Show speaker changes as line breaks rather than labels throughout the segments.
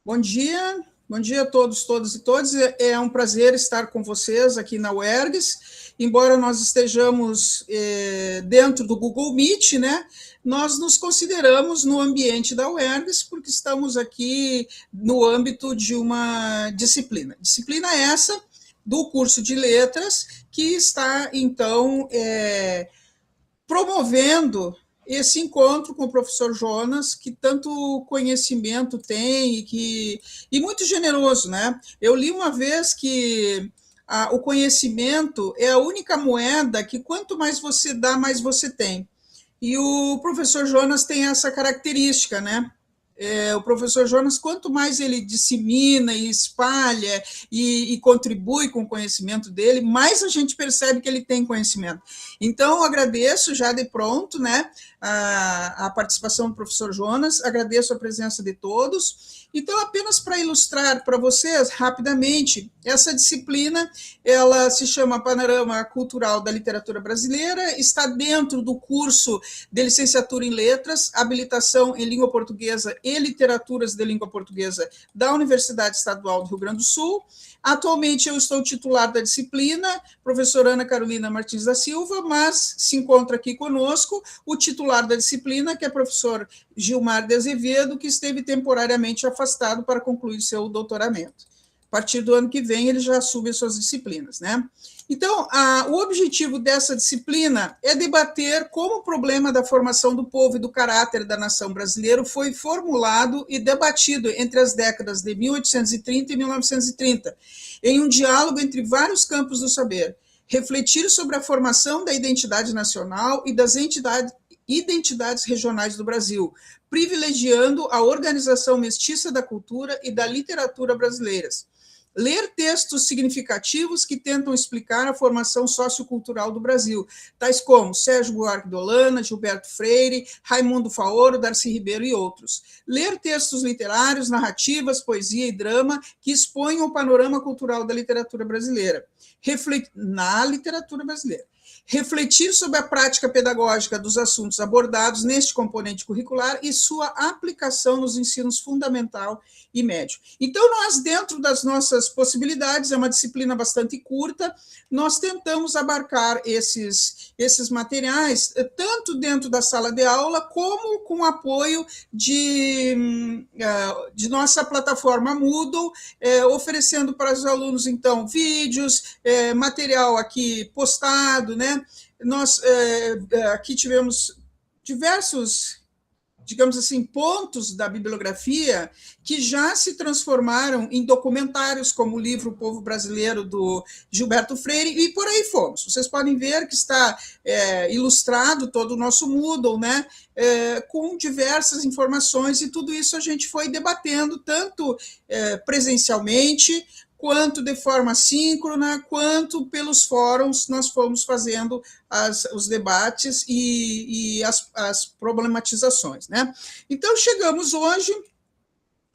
Bom dia a todos, todas e todos. É um prazer estar com vocês aqui na UERGS. Embora nós estejamos dentro do Google Meet, né, nós nos consideramos no ambiente da UERGS porque estamos aqui no âmbito de uma disciplina. Disciplina essa do curso de letras que está, então, promovendo esse encontro com o professor Jonas, que tanto conhecimento tem e muito generoso, né? Eu li uma vez que o conhecimento é a única moeda que quanto mais você dá, mais você tem. E o professor Jonas tem essa característica, né? O professor Jonas, quanto mais ele dissemina e espalha e contribui com o conhecimento dele, mais a gente percebe que ele tem conhecimento. Então, eu agradeço já de pronto, né, a participação do professor Jonas, agradeço a presença de todos. Então, apenas para ilustrar para vocês rapidamente, essa disciplina, ela se chama Panorama Cultural da Literatura Brasileira, está dentro do curso de licenciatura em letras, habilitação em língua portuguesa e literaturas de língua portuguesa da Universidade Estadual do Rio Grande do Sul. Atualmente eu estou titular da disciplina, professora Ana Carolina Martins da Silva, mas se encontra aqui conosco o titular da disciplina, que é o professor Gilmar de Azevedo, que esteve temporariamente afastado para concluir seu doutoramento. A partir do ano que vem, ele já assume suas disciplinas, né? Então, o objetivo dessa disciplina é debater como o problema da formação do povo e do caráter da nação brasileira foi formulado e debatido entre as décadas de 1830 e 1930, em um diálogo entre vários campos do saber, refletir sobre a formação da identidade nacional e das identidades regionais do Brasil, privilegiando a organização mestiça da cultura e da literatura brasileiras. Ler textos significativos que tentam explicar a formação sociocultural do Brasil, tais como Sérgio Buarque de Holanda, Gilberto Freire, Raimundo Faoro, Darcy Ribeiro e outros. Ler textos literários, narrativas, poesia e drama que exponham o panorama cultural da literatura brasileira. Na literatura brasileira. Refletir sobre a prática pedagógica dos assuntos abordados neste componente curricular e sua aplicação nos ensinos fundamental e médio. Então, nós, dentro das nossas possibilidades, é uma disciplina bastante curta, nós tentamos abarcar esses materiais, tanto dentro da sala de aula, como com apoio de nossa plataforma Moodle, oferecendo para os alunos, então, vídeos, material aqui postado, né? Nós aqui tivemos diversos, digamos assim, pontos da bibliografia que já se transformaram em documentários, como o livro O Povo Brasileiro, do Gilberto Freire, e por aí fomos. Vocês podem ver que está ilustrado todo o nosso Moodle, né, com diversas informações, e tudo isso a gente foi debatendo, tanto presencialmente, quanto de forma síncrona, quanto pelos fóruns nós fomos fazendo os debates e as problematizações, né? Então, chegamos hoje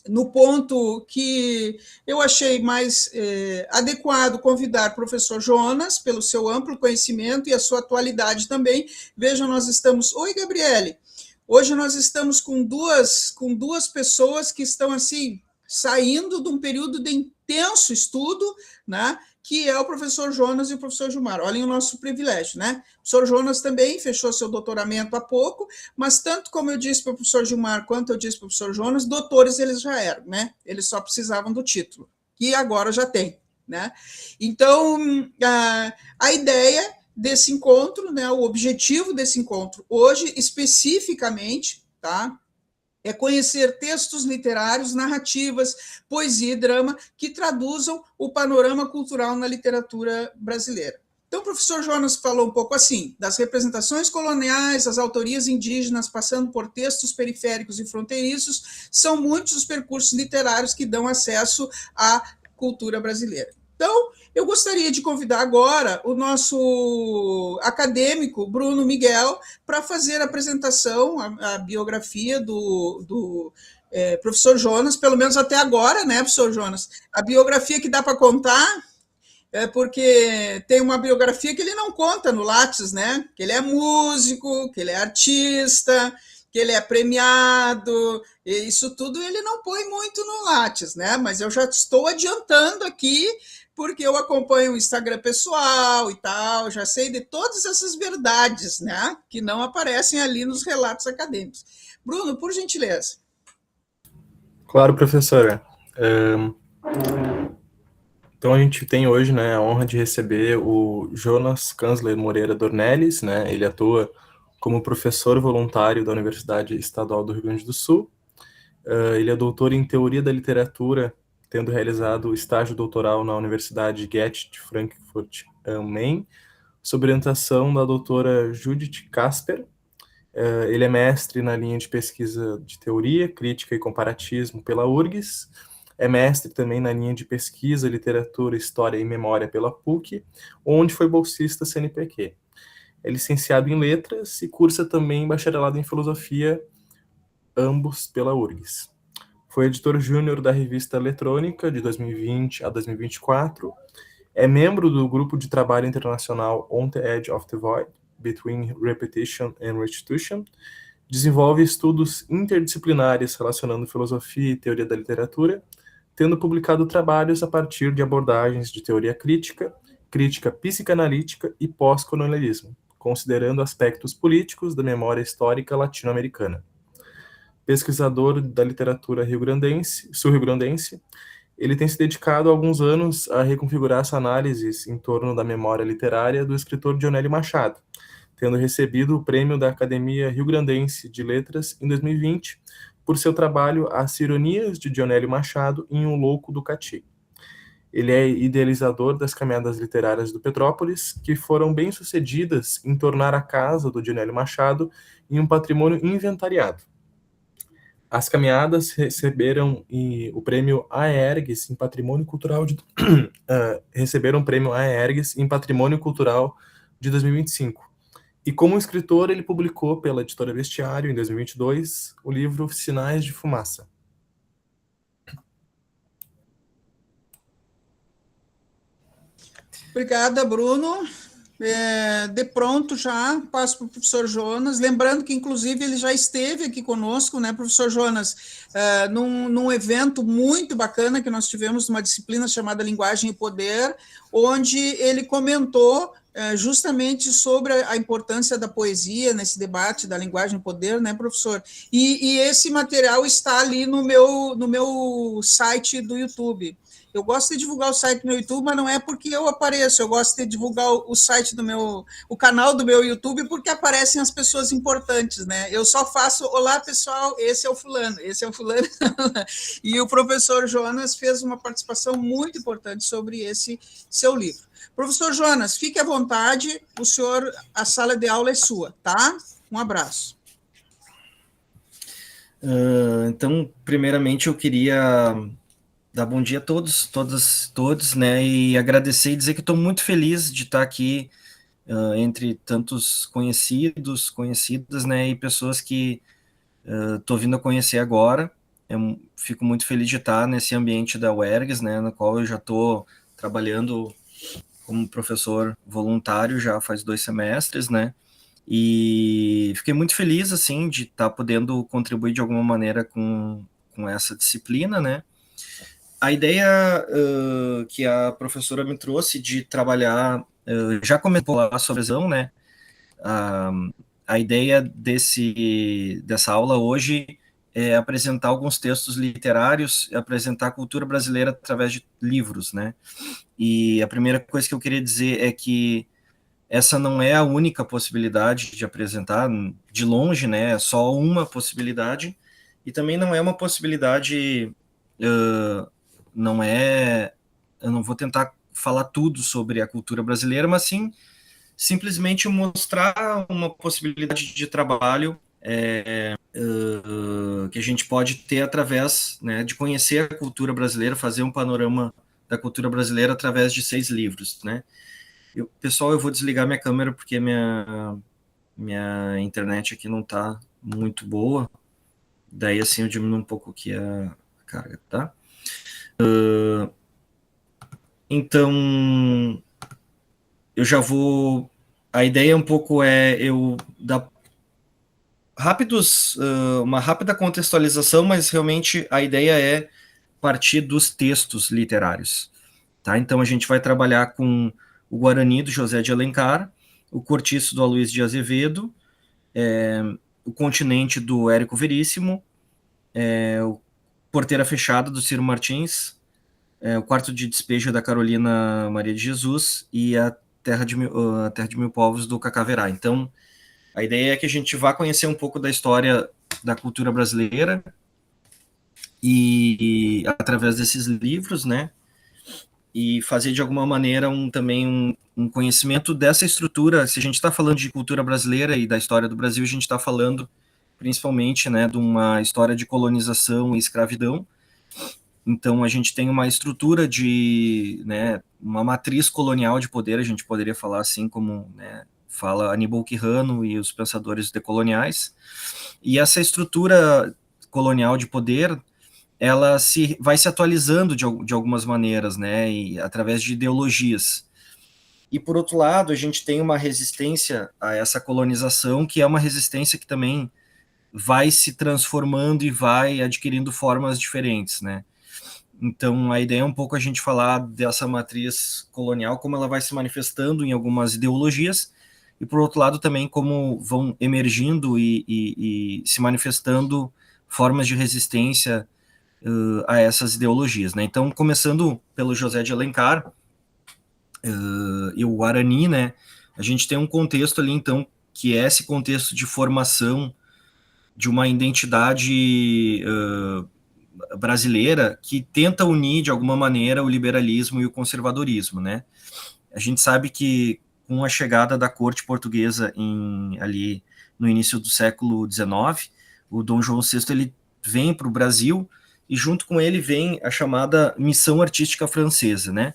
no ponto que eu achei mais adequado convidar o professor Jonas, pelo seu amplo conhecimento e a sua atualidade também. Vejam, nós estamos... Oi, Gabriele! Hoje nós estamos com duas pessoas que estão, assim, saindo de um período de intenso estudo, né, que é o professor Jonas e o professor Gilmar. Olhem o nosso privilégio, né? O professor Jonas também fechou seu doutoramento há pouco, mas tanto como eu disse para o professor Gilmar, quanto eu disse para o professor Jonas, doutores eles já eram, né? Eles só precisavam do título, que agora já tem, né? Então, a ideia desse encontro, né, o objetivo desse encontro hoje, especificamente, tá? É conhecer textos literários, narrativas, poesia e drama que traduzam o panorama cultural na literatura brasileira. Então, o professor Jonas falou um pouco assim, das representações coloniais, as autorias indígenas, passando por textos periféricos e fronteiriços, são muitos os percursos literários que dão acesso à cultura brasileira. Então, eu gostaria de convidar agora o nosso acadêmico, Bruno Miguel, para fazer a apresentação, a biografia do professor Jonas, pelo menos até agora, né, professor Jonas? A biografia que dá para contar, porque tem uma biografia que ele não conta no Lattes, né? Que ele é músico, que ele é artista, que ele é premiado, isso tudo ele não põe muito no Lattes, né? Mas eu já estou adiantando aqui, porque eu acompanho o Instagram pessoal e tal, já sei de todas essas verdades, né? Que não aparecem ali nos relatos acadêmicos. Bruno, por gentileza.
Claro, professora. Então a gente tem hoje, né, a honra de receber o Jonas Kanzler Moreira Dornelles, né? Ele atua como professor voluntário da Universidade Estadual do Rio Grande do Sul. Ele é doutor em Teoria da Literatura, tendo realizado o estágio doutoral na Universidade Goethe de Frankfurt am Main, sob orientação da doutora Judith Casper. Ele é mestre na linha de pesquisa de Teoria, Crítica e Comparatismo pela URGS. É mestre também na linha de pesquisa, literatura, história e memória pela PUC, onde foi bolsista CNPq. É licenciado em letras e cursa também bacharelado em filosofia, ambos pela URGS. Foi editor júnior da revista Eletrônica de 2020 a 2024. É membro do grupo de trabalho internacional On the Edge of the Void, Between Repetition and Restitution. Desenvolve estudos interdisciplinares relacionando filosofia e teoria da literatura, tendo publicado trabalhos a partir de abordagens de teoria crítica, crítica psicanalítica e pós-colonialismo, considerando aspectos políticos da memória histórica latino-americana. Pesquisador da literatura sul-rio-grandense, ele tem se dedicado há alguns anos a reconfigurar essa análise em torno da memória literária do escritor Dionélio Machado, tendo recebido o prêmio da Academia Rio-Grandense de Letras em 2020 por seu trabalho As Ironias de Dionélio Machado em Um Louco do Cati. Ele é idealizador das caminhadas literárias do Petrópolis, que foram bem-sucedidas em tornar a casa do Dionélio Machado em um patrimônio inventariado. As caminhadas receberam o prêmio Aergs em Patrimônio Cultural receberam o prêmio Aergs em Patrimônio Cultural de 2025. E como escritor, ele publicou pela editora Vestiário, em 2022, o livro Sinais de Fumaça.
Obrigada, Bruno. De pronto já passo para o professor Jonas, lembrando que inclusive ele já esteve aqui conosco, né, professor Jonas, num evento muito bacana que nós tivemos, numa disciplina chamada Linguagem e Poder, onde ele comentou justamente sobre a importância da poesia nesse debate da linguagem e poder, né, professor? E esse material está ali no meu site do YouTube. Eu gosto de divulgar o site do meu YouTube, mas não é porque eu apareço, eu gosto de divulgar o site o canal do meu YouTube, porque aparecem as pessoas importantes, né? Eu só faço, olá pessoal, esse é o fulano, esse é o fulano. E o professor Jonas fez uma participação muito importante sobre esse seu livro. Professor Jonas, fique à vontade, a sala de aula é sua, tá? Um abraço.
Então, primeiramente, eu queria dar bom dia a todos, todos, né, e agradecer e dizer que estou muito feliz de estar aqui entre tantos conhecidas, né, e pessoas que estou vindo a conhecer agora. Eu fico muito feliz de estar nesse ambiente da UERGS, né, no qual eu já estou trabalhando como professor voluntário já faz 2 semestres, né, e fiquei muito feliz, assim, de estar podendo contribuir de alguma maneira com essa disciplina, né. A ideia que a professora me trouxe de trabalhar, já comentou lá sobre a visão, né? A ideia dessa aula hoje é apresentar alguns textos literários, apresentar a cultura brasileira através de livros, né? E a primeira coisa que eu queria dizer é que essa não é a única possibilidade de apresentar, de longe, né? É só uma possibilidade, e também não é uma possibilidade... não é, eu não vou tentar falar tudo sobre a cultura brasileira, mas sim simplesmente mostrar uma possibilidade de trabalho que a gente pode ter através, né, de conhecer a cultura brasileira, fazer um panorama da cultura brasileira através de 6 livros, né. Pessoal, eu vou desligar minha câmera porque minha internet aqui não está muito boa, daí assim eu diminuo um pouco aqui a carga, tá? Então, eu já vou... A ideia um pouco é eu dar uma rápida contextualização, mas realmente a ideia é partir dos textos literários. Tá? Então a gente vai trabalhar com o Guarani do José de Alencar, o Cortiço do Aloysio de Azevedo, o Continente do Érico Veríssimo, o Porteira Fechada do Ciro Martins, o Quarto de Despejo da Carolina Maria de Jesus e a Terra de Mil Povos do Cacá Verá. Então, a ideia é que a gente vá conhecer um pouco da história da cultura brasileira e através desses livros, né? E fazer de alguma maneira também um conhecimento dessa estrutura. Se a gente está falando de cultura brasileira e da história do Brasil, a gente está falando principalmente, né, de uma história de colonização e escravidão. Então a gente tem uma estrutura de, né, uma matriz colonial de poder, a gente poderia falar assim como, né, fala Aníbal Quijano e os pensadores decoloniais. E essa estrutura colonial de poder, ela vai se atualizando de algumas maneiras, né, e através de ideologias. E, por outro lado, a gente tem uma resistência a essa colonização, que é uma resistência que também vai se transformando e vai adquirindo formas diferentes, né. Então, a ideia é um pouco a gente falar dessa matriz colonial, como ela vai se manifestando em algumas ideologias, e, por outro lado, também como vão emergindo e se manifestando formas de resistência a essas ideologias, né? Então, começando pelo José de Alencar e o Guarani, né? A gente tem um contexto ali, então, que é esse contexto de formação de uma identidade brasileira que tenta unir, de alguma maneira, o liberalismo e o conservadorismo, né? A gente sabe que, com a chegada da corte portuguesa ali no início do século XIX, o Dom João VI ele vem para o Brasil e junto com ele vem a chamada Missão Artística Francesa, né?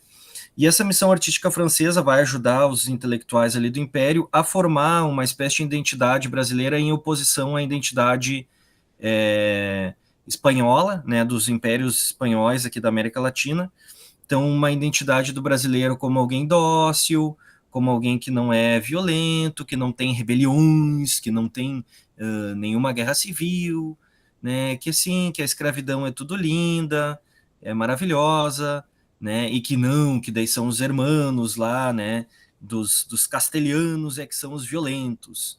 E essa missão artística francesa vai ajudar os intelectuais ali do Império a formar uma espécie de identidade brasileira em oposição à identidade espanhola, né, dos impérios espanhóis aqui da América Latina. Então, uma identidade do brasileiro como alguém dócil, como alguém que não é violento, que não tem rebeliões, que não tem nenhuma guerra civil, né, que assim, que a escravidão é tudo linda, é maravilhosa, né, e que daí são os hermanos lá, né, dos castelhanos é que são os violentos.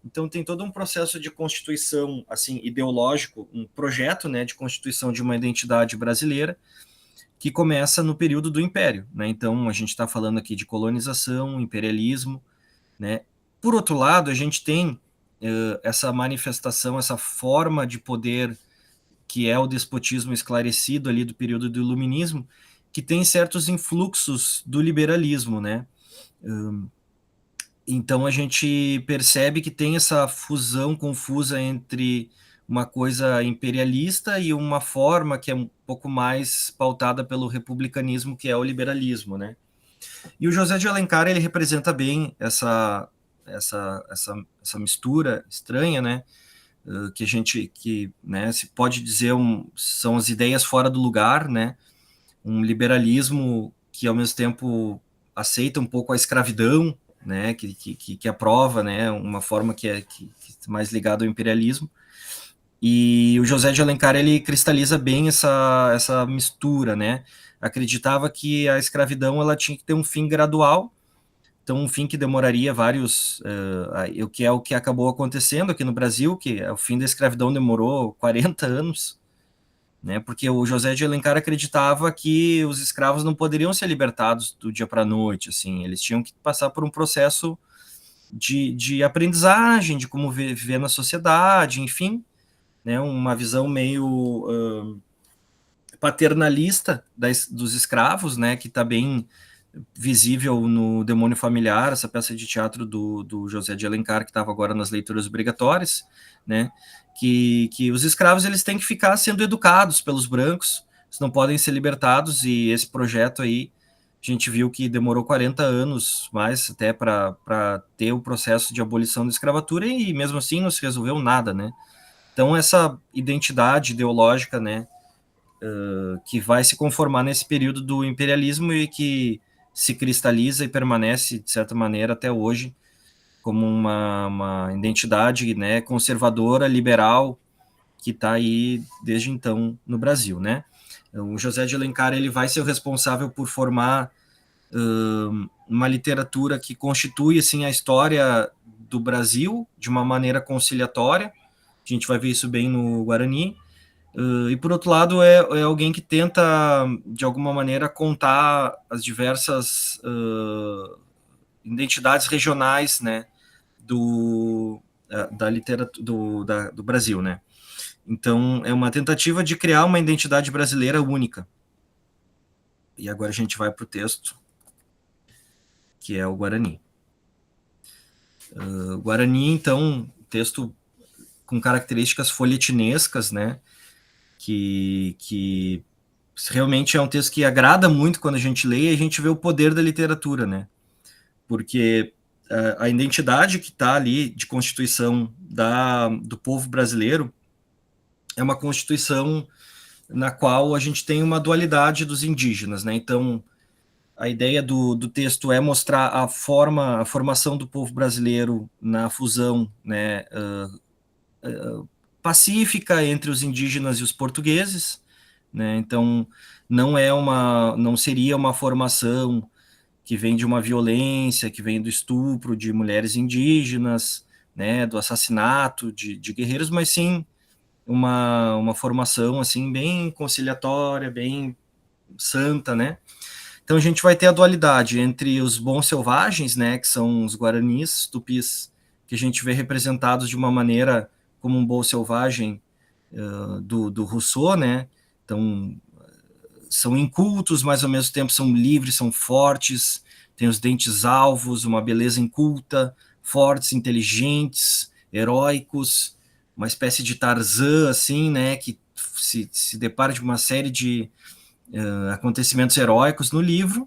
Então tem todo um processo de constituição, assim, ideológico, um projeto, né, de constituição de uma identidade brasileira que começa no período do Império, né? Então a gente está falando aqui de colonização, imperialismo, né? Por outro lado, a gente tem essa manifestação, essa forma de poder que é o despotismo esclarecido ali do período do Iluminismo, que tem certos influxos do liberalismo, né? Então a gente percebe que tem essa fusão confusa entre uma coisa imperialista e uma forma que é um pouco mais pautada pelo republicanismo, que é o liberalismo, né? E o José de Alencar, ele representa bem essa mistura estranha, né? Que né, se pode dizer são as ideias fora do lugar, né? Um liberalismo que ao mesmo tempo aceita um pouco a escravidão, né, que aprova, né, uma forma que é mais ligada ao imperialismo. E o José de Alencar ele cristaliza bem essa mistura, né? Acreditava que a escravidão ela tinha que ter um fim gradual, então um fim que demoraria o que é o que acabou acontecendo aqui no Brasil, que o fim da escravidão demorou 40 anos, né? Porque o José de Alencar acreditava que os escravos não poderiam ser libertados do dia para a noite, assim, eles tinham que passar por um processo de aprendizagem, de como viver na sociedade, enfim, né? Uma visão meio paternalista dos escravos, né? Que está bem visível no Demônio Familiar, essa peça de teatro do José de Alencar, que estava agora nas leituras obrigatórias, né? Que os escravos eles têm que ficar sendo educados pelos brancos, eles não podem ser libertados, e esse projeto aí, a gente viu que demorou 40 anos mais até para ter o processo de abolição da escravatura, e mesmo assim não se resolveu nada, né? Então essa identidade ideológica, né, que vai se conformar nesse período do imperialismo e que se cristaliza e permanece, de certa maneira, até hoje, como uma identidade, né, conservadora, liberal, que está aí desde então no Brasil, né? O José de Alencar ele vai ser o responsável por formar uma literatura que constitui assim a história do Brasil de uma maneira conciliatória. A gente vai ver isso bem no Guarani. E por outro lado é alguém que tenta de alguma maneira contar as diversas identidades regionais, né, da literatura do Brasil, né? Então, é uma tentativa de criar uma identidade brasileira única. E agora a gente vai para o texto, que é o Guarani. O Guarani, então, texto com características folhetinescas, né? Que realmente é um texto que agrada muito quando a gente lê e a gente vê o poder da literatura, né? Porque a identidade que está ali de constituição do povo brasileiro é uma constituição na qual a gente tem uma dualidade dos indígenas, né? Então, a ideia do texto é mostrar a formação do povo brasileiro na fusão, né, pacífica entre os indígenas e os portugueses, né? Então, não seria uma formação que vem de uma violência, que vem do estupro de mulheres indígenas, né, do assassinato de guerreiros, mas sim uma formação assim bem conciliatória, bem santa, né? Então a gente vai ter a dualidade entre os bons selvagens, né, que são os guaranis, tupis, que a gente vê representados de uma maneira como um bom selvagem do Rousseau, né? Então são incultos, mas ao mesmo tempo são livres, são fortes, têm os dentes alvos, uma beleza inculta, fortes, inteligentes, heróicos, uma espécie de Tarzan, assim, né, que se depara de uma série de acontecimentos heróicos no livro.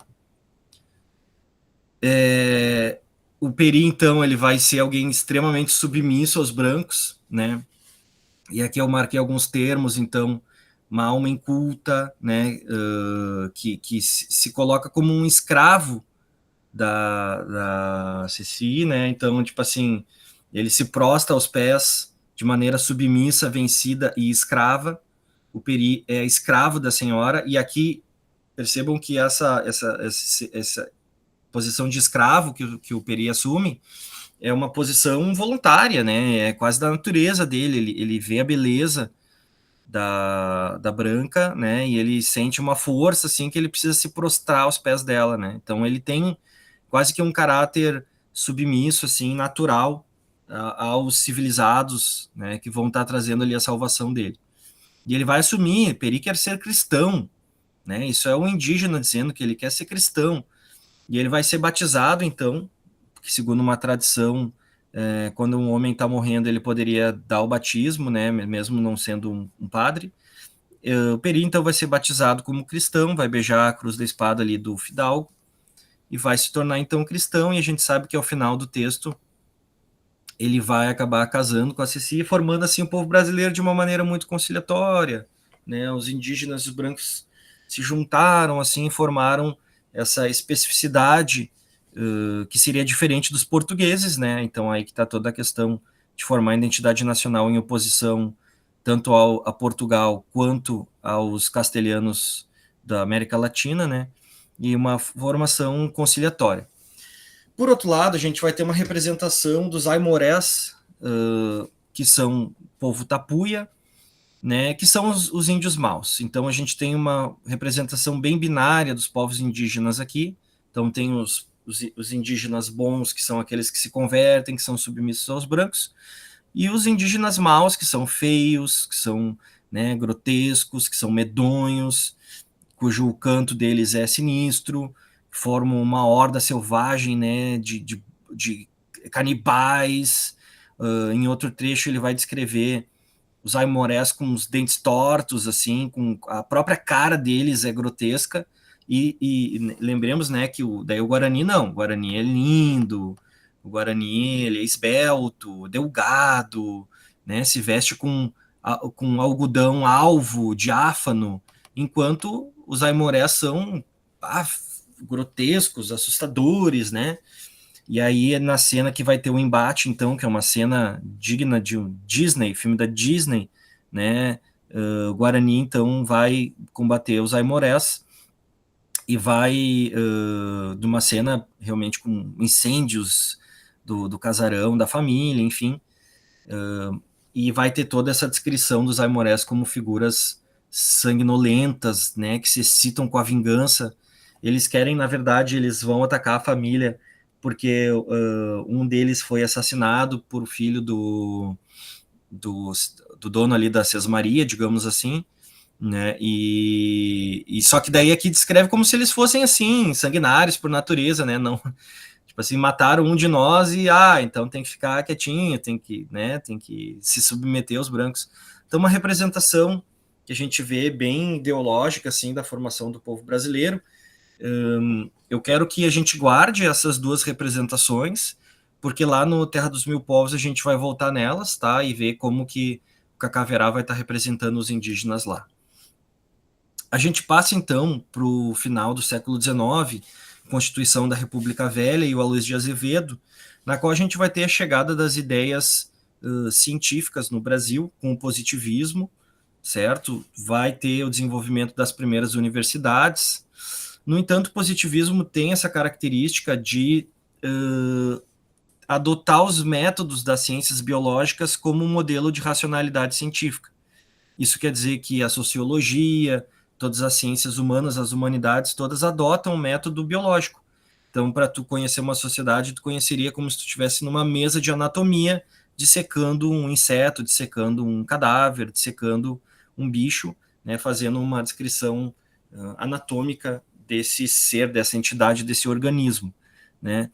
O Peri, então, ele vai ser alguém extremamente submisso aos brancos, né, e aqui eu marquei alguns termos, então, uma alma inculta, né, que se coloca como um escravo da Ceci, né, então, tipo assim, ele se prostra aos pés de maneira submissa, vencida e escrava. O Peri é escravo da senhora, e aqui percebam que essa posição de escravo que o Peri assume é uma posição voluntária, né? É quase da natureza dele. Ele vê a beleza da branca, né? E ele sente uma força assim que ele precisa se prostrar aos pés dela, né? Então ele tem quase que um caráter submisso, assim, natural aos civilizados, né? Que vão estar trazendo ali a salvação dele. E ele vai assumir, Peri quer ser cristão, né? Isso é um indígena dizendo que ele quer ser cristão. E ele vai ser batizado, então, que segundo uma tradição, quando um homem está morrendo, ele poderia dar o batismo, né? Mesmo não sendo um padre. O Peri, então, vai ser batizado como cristão, vai beijar a cruz da espada ali do fidalgo e vai se tornar, então, cristão. E a gente sabe que ao final do texto ele vai acabar casando com a Ceci, formando assim o povo brasileiro de uma maneira muito conciliatória, né? Os indígenas e os brancos se juntaram, assim, formaram essa especificidade que seria diferente dos portugueses, né? Então aí que está toda a questão de formar a identidade nacional em oposição tanto a Portugal quanto aos castelhanos da América Latina, né? E uma formação conciliatória. Por outro lado, a gente vai ter uma representação dos aimorés, que são povo tapuia, né, que são os índios maus. Então a gente tem uma representação bem binária dos povos indígenas aqui. Então tem os indígenas bons, que são aqueles que se convertem, que são submissos aos brancos, e os indígenas maus, que são feios, que são, né, grotescos, que são medonhos, cujo canto deles é sinistro, formam uma horda selvagem, né, de canibais. Em outro trecho ele vai descrever os aimorés com os dentes tortos, assim, com a própria cara deles é grotesca, e lembremos, né, que daí o Guarani não, o Guarani é lindo, o Guarani ele é esbelto, delgado, né, se veste com algodão alvo, diáfano, enquanto os aimorés são grotescos, assustadores, né? E aí, na cena que vai ter o embate, então, que é uma cena digna de um Disney, filme da Disney, né? O Guarani, então, vai combater os Aimorés e vai de uma cena realmente com incêndios do casarão, da família, enfim, e vai ter toda essa descrição dos Aimorés como figuras sanguinolentas, né, que se excitam com a vingança. Eles querem, na verdade, eles vão atacar a família porque um deles foi assassinado por filho do, do dono ali da Sesmaria, digamos assim, né? E só que daí aqui descreve como se eles fossem assim, sanguinários por natureza, né? Não, tipo assim, mataram um de nós e então tem que ficar quietinho, tem que, né, tem que se submeter aos brancos. Então uma representação que a gente vê bem ideológica assim da formação do povo brasileiro. Eu quero que a gente guarde essas duas representações, porque lá no Terra dos Mil Povos a gente vai voltar nelas, tá? E ver como que o Cacaverá vai estar representando os indígenas lá. A gente passa então para o final do século XIX, Constituição da República Velha e o Aloysio de Azevedo, na qual a gente vai ter a chegada das ideias científicas no Brasil, com o positivismo, certo? Vai ter o desenvolvimento das primeiras universidades. No entanto, o positivismo tem essa característica de adotar os métodos das ciências biológicas como um modelo de racionalidade científica. Isso quer dizer que a sociologia, todas as ciências humanas, as humanidades, todas adotam o método biológico. Então, para tu conhecer uma sociedade, tu conheceria como se tu estivesse numa mesa de anatomia, dissecando um inseto, dissecando um cadáver, dissecando um bicho, né, fazendo uma descrição anatômica desse ser, dessa entidade, desse organismo, né?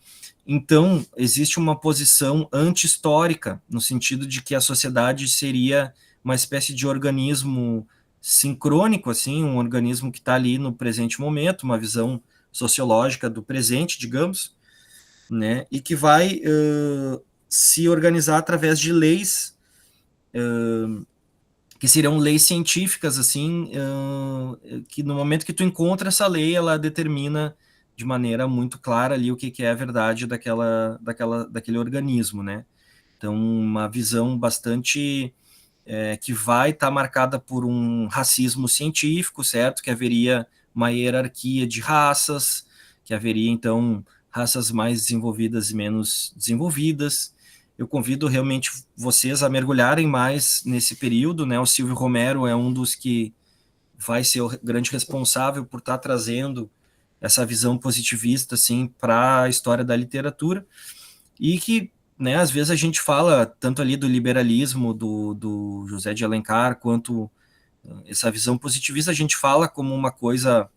Então, existe uma posição anti-histórica, no sentido de que a sociedade seria uma espécie de organismo sincrônico, assim, um organismo que está ali no presente momento, uma visão sociológica do presente, digamos, né, e que vai se organizar através de leis que seriam leis científicas, assim, que no momento que tu encontra essa lei, ela determina de maneira muito clara ali o que é a verdade daquele organismo, né? Então, uma visão bastante que vai estar marcada por um racismo científico, certo? Que haveria uma hierarquia de raças, que haveria, então, raças mais desenvolvidas e menos desenvolvidas. Eu convido realmente vocês a mergulharem mais nesse período, né? O Silvio Romero é um dos que vai ser o grande responsável por estar trazendo essa visão positivista, assim, para a história da literatura, e que, né, às vezes a gente fala tanto ali do liberalismo do José de Alencar, quanto essa visão positivista, a gente fala como uma coisa,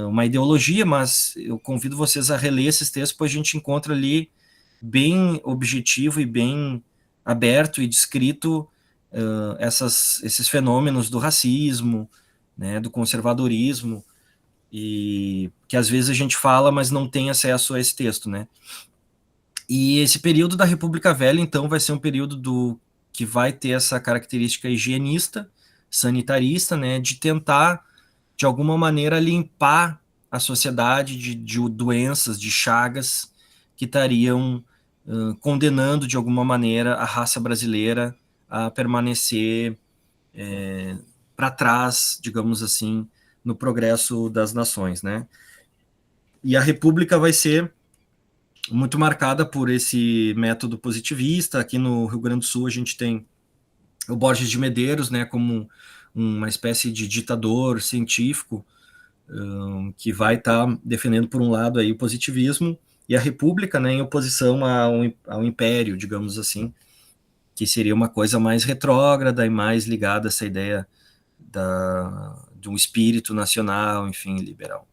uma ideologia, mas eu convido vocês a reler esses textos, pois a gente encontra ali bem objetivo e bem aberto e descrito esses fenômenos do racismo, né, do conservadorismo, e que às vezes a gente fala, mas não tem acesso a esse texto, né? E esse período da República Velha, então, vai ser um período que vai ter essa característica higienista, sanitarista, né, de tentar, de alguma maneira, limpar a sociedade de doenças, de chagas que estariam condenando, de alguma maneira, a raça brasileira a permanecer para trás, digamos assim, no progresso das nações, né? E a República vai ser muito marcada por esse método positivista. Aqui no Rio Grande do Sul a gente tem o Borges de Medeiros, né, como uma espécie de ditador científico que vai estar defendendo, por um lado, aí, o positivismo, e a República, né, em oposição ao Império, digamos assim, que seria uma coisa mais retrógrada e mais ligada a essa ideia de um espírito nacional, enfim, liberal.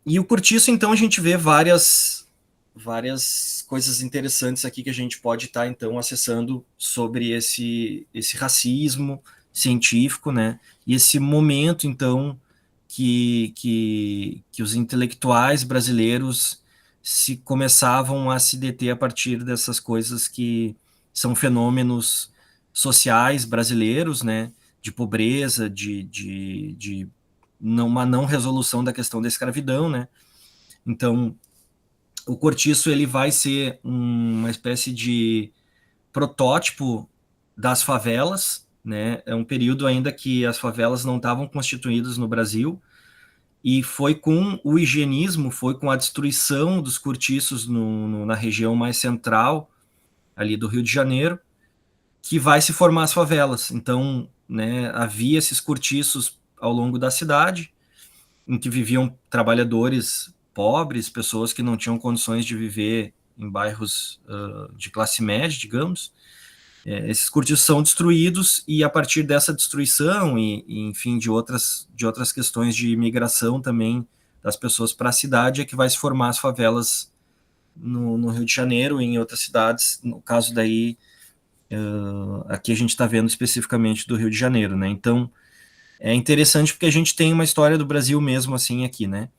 E o Cortiço, então, a gente vê várias coisas interessantes aqui que a gente pode estar, então, acessando sobre esse racismo científico, né? E esse momento, então, que os intelectuais brasileiros começavam a se deter a partir dessas coisas que são fenômenos sociais brasileiros, né? De pobreza, de uma não resolução da questão da escravidão, né? Então, o Cortiço ele vai ser uma espécie de protótipo das favelas, né? É um período ainda que as favelas não estavam constituídas no Brasil, e foi com o higienismo, foi com a destruição dos cortiços na região mais central, ali do Rio de Janeiro, que vai se formar as favelas. Então, né, havia esses cortiços ao longo da cidade, em que viviam trabalhadores pobres, pessoas que não tinham condições de viver em bairros de classe média, digamos. Esses cortiços são destruídos, e a partir dessa destruição enfim, de outras questões de imigração também das pessoas para a cidade, é que vai se formar as favelas no Rio de Janeiro e em outras cidades. No caso daí, aqui a gente está vendo especificamente do Rio de Janeiro, né? Então, é interessante porque a gente tem uma história do Brasil mesmo assim aqui, né?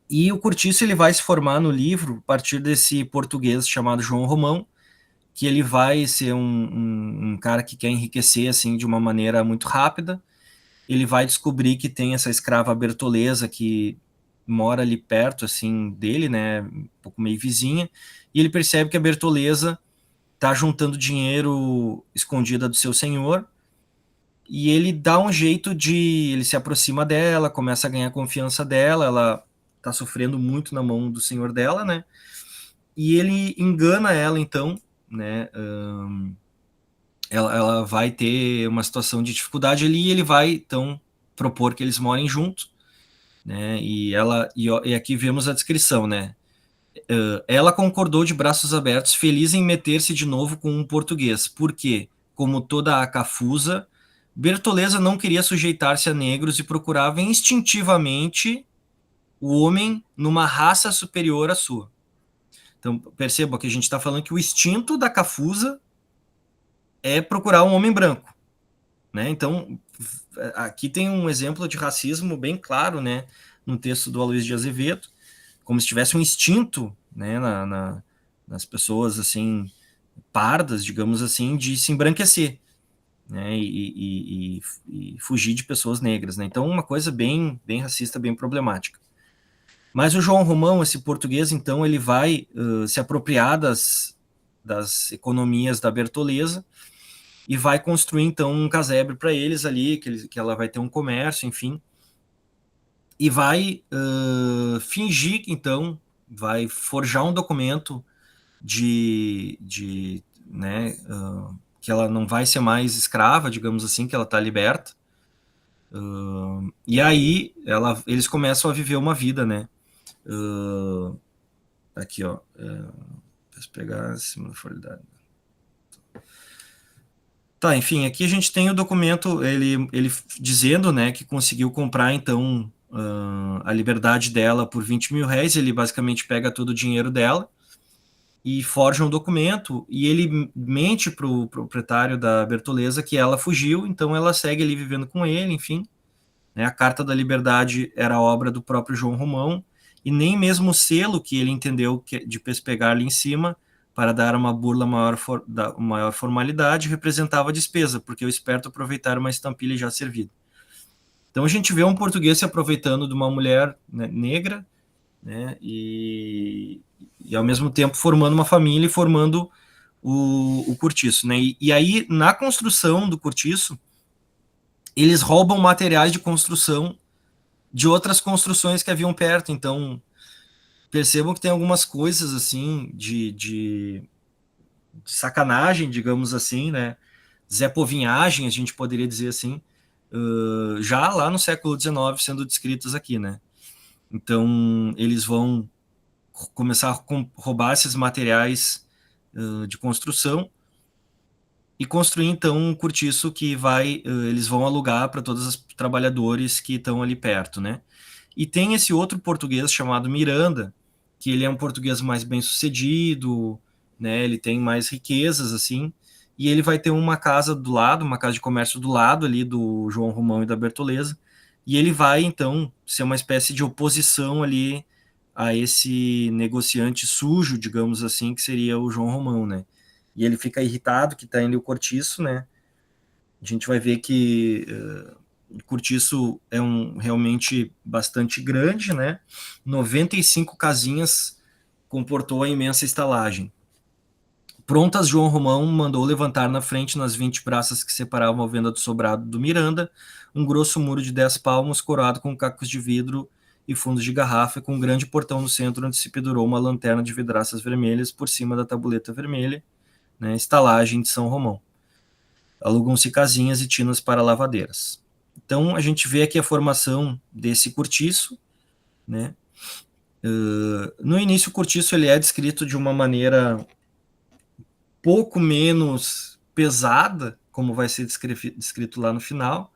E o Cortiço ele vai se formar no livro a partir desse português chamado João Romão, que ele vai ser um cara que quer enriquecer assim de uma maneira muito rápida. Ele vai descobrir que tem essa escrava Bertoleza que mora ali perto assim dele, né, um pouco meio vizinha, e ele percebe que a Bertoleza está juntando dinheiro escondida do seu senhor, e ele dá um jeito ele se aproxima dela, começa a ganhar a confiança dela, ela está sofrendo muito na mão do senhor dela, né, e ele engana ela então, né, ela vai ter uma situação de dificuldade ali, e ele vai então propor que eles morem juntos, né? E aqui vemos a descrição, né? Ela concordou de braços abertos, feliz em meter-se de novo com um português, porque, como toda a cafusa, Bertoleza não queria sujeitar-se a negros e procurava instintivamente o homem numa raça superior à sua. Então, perceba que a gente está falando que o instinto da cafusa é procurar um homem branco, né? Então, aqui tem um exemplo de racismo bem claro, né? No texto do Aloysio de Azevedo, como se tivesse um instinto, né? Nas pessoas, assim, pardas, digamos assim, de se embranquecer, né? E fugir de pessoas negras, né? Então, uma coisa bem racista, bem problemática. Mas o João Romão, esse português, então, ele vai se apropriar das economias da Bertoleza e vai construir, então, um casebre para eles ali, que ela vai ter um comércio, enfim, e vai fingir, então, vai forjar um documento né, que ela não vai ser mais escrava, digamos assim, que ela está liberta. E aí eles começam a viver uma vida, né? Aqui, ó. Deixa eu pegar acima da folha. Tá, enfim, aqui a gente tem o documento, ele dizendo, né, que conseguiu comprar, então, a liberdade dela por 20 mil réis. Ele basicamente pega todo o dinheiro dela e forja um documento, e ele mente pro proprietário da Bertoleza que ela fugiu, então ela segue ali vivendo com ele, enfim. Né, a Carta da Liberdade era obra do próprio João Romão, e nem mesmo o selo que ele entendeu de pespegar ali em cima, para dar uma burla maior formalidade, representava a despesa, porque o esperto aproveitara uma estampilha já servida. Então a gente vê um português se aproveitando de uma mulher, né, negra, né, e ao mesmo tempo formando uma família e formando o cortiço. Né, e aí, na construção do cortiço, eles roubam materiais de construção de outras construções que haviam perto. Então, percebam que tem algumas coisas assim de sacanagem, digamos assim, né? Zé Povinhagem, a gente poderia dizer assim, já lá no século XIX sendo descritas aqui, né? Então, eles vão começar a roubar esses materiais de construção e construir, então, um cortiço que eles vão alugar para todos os trabalhadores que estão ali perto, né? E tem esse outro português chamado Miranda, que ele é um português mais bem sucedido, né? Ele tem mais riquezas, assim, e ele vai ter uma casa do lado, uma casa de comércio do lado ali do João Romão e da Bertoleza, e ele vai, então, ser uma espécie de oposição ali a esse negociante sujo, digamos assim, que seria o João Romão, né? E ele fica irritado que está indo o cortiço, né? A gente vai ver que O cortiço é realmente bastante grande, né? 95 casinhas comportou a imensa estalagem. Prontas, João Romão mandou levantar na frente, nas 20 praças que separavam a venda do sobrado do Miranda, um grosso muro de 10 palmos, coroado com cacos de vidro e fundos de garrafa, com um grande portão no centro, onde se pendurou uma lanterna de vidraças vermelhas por cima da tabuleta vermelha, né, estalagem de São Romão. Alugam-se casinhas e tinas para lavadeiras. Então, a gente vê aqui a formação desse cortiço, né? No início, o cortiço ele é descrito de uma maneira pouco menos pesada, como vai ser descrito lá no final,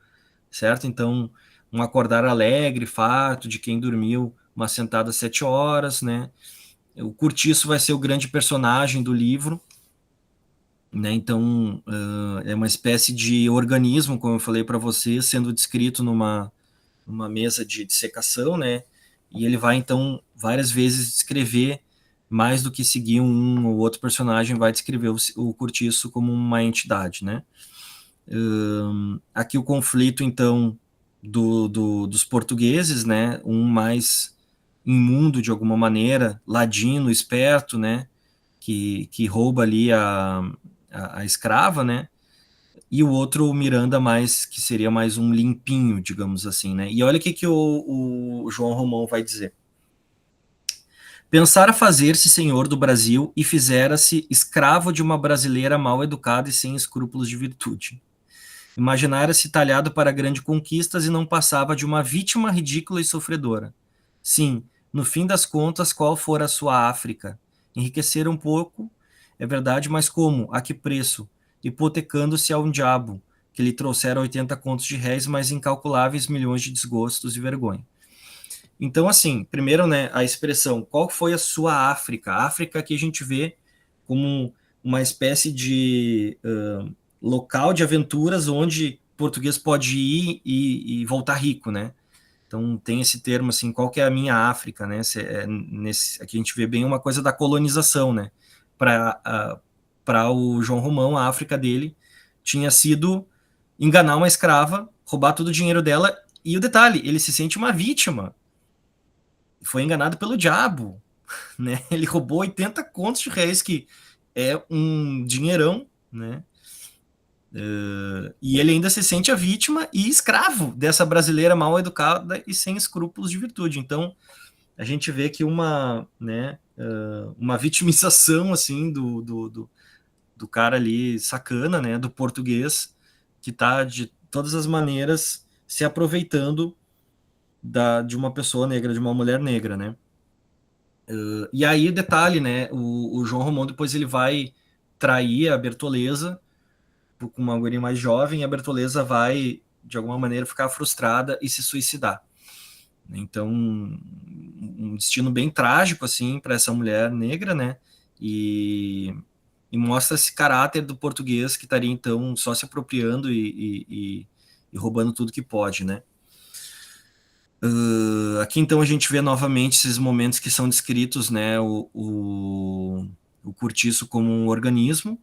certo? Então, um acordar alegre, fato de quem dormiu uma sentada 7 horas, né? O cortiço vai ser o grande personagem do livro, né? Então, é uma espécie de organismo, como eu falei para você, sendo descrito numa mesa de dissecação, né? E ele vai, então, várias vezes descrever, mais do que seguir um ou outro personagem, vai descrever o cortiço como uma entidade, né? Aqui o conflito, então, dos portugueses, né? Um mais imundo, de alguma maneira, ladino, esperto, né? Que rouba ali a escrava, né? E o outro, o Miranda, que seria mais um limpinho, digamos assim, né? E olha o que o João Romão vai dizer. Pensara fazer-se senhor do Brasil e fizera-se escravo de uma brasileira mal educada e sem escrúpulos de virtude. Imaginara-se talhado para grandes conquistas e não passava de uma vítima ridícula e sofredora. Sim, no fim das contas, qual fora a sua África? Enriquecer um pouco, é verdade, mas como? A que preço? Hipotecando-se a um diabo, que lhe trouxera 80 contos de réis, mais incalculáveis milhões de desgostos e vergonha. Então, assim, primeiro, né, a expressão, qual foi a sua África? A África que a gente vê como uma espécie de local de aventuras onde o português pode ir e voltar rico, né? Então, tem esse termo, assim, qual que é a minha África, né? Aqui a gente vê bem uma coisa da colonização, né? Para o João Romão, a África dele tinha sido enganar uma escrava, roubar todo o dinheiro dela, e o detalhe, ele se sente uma vítima. Foi enganado pelo diabo, né? Ele roubou 80 contos de réis, que é um dinheirão, né? E ele ainda se sente a vítima e escravo dessa brasileira mal educada e sem escrúpulos de virtude. Então, a gente vê que uma vitimização, assim, do cara ali sacana, né? Do português, que está de todas as maneiras se aproveitando de uma pessoa negra, de uma mulher negra, né? E aí, detalhe, né? O João Romão depois ele vai trair a Bertoleza com uma guria mais jovem, e a Bertoleza vai, de alguma maneira, ficar frustrada e se suicidar. Então, um destino bem trágico, assim, para essa mulher negra, né? E mostra esse caráter do português que estaria, então, só se apropriando e roubando tudo que pode, né? Aqui, então, a gente vê novamente esses momentos que são descritos, né? O cortiço como um organismo,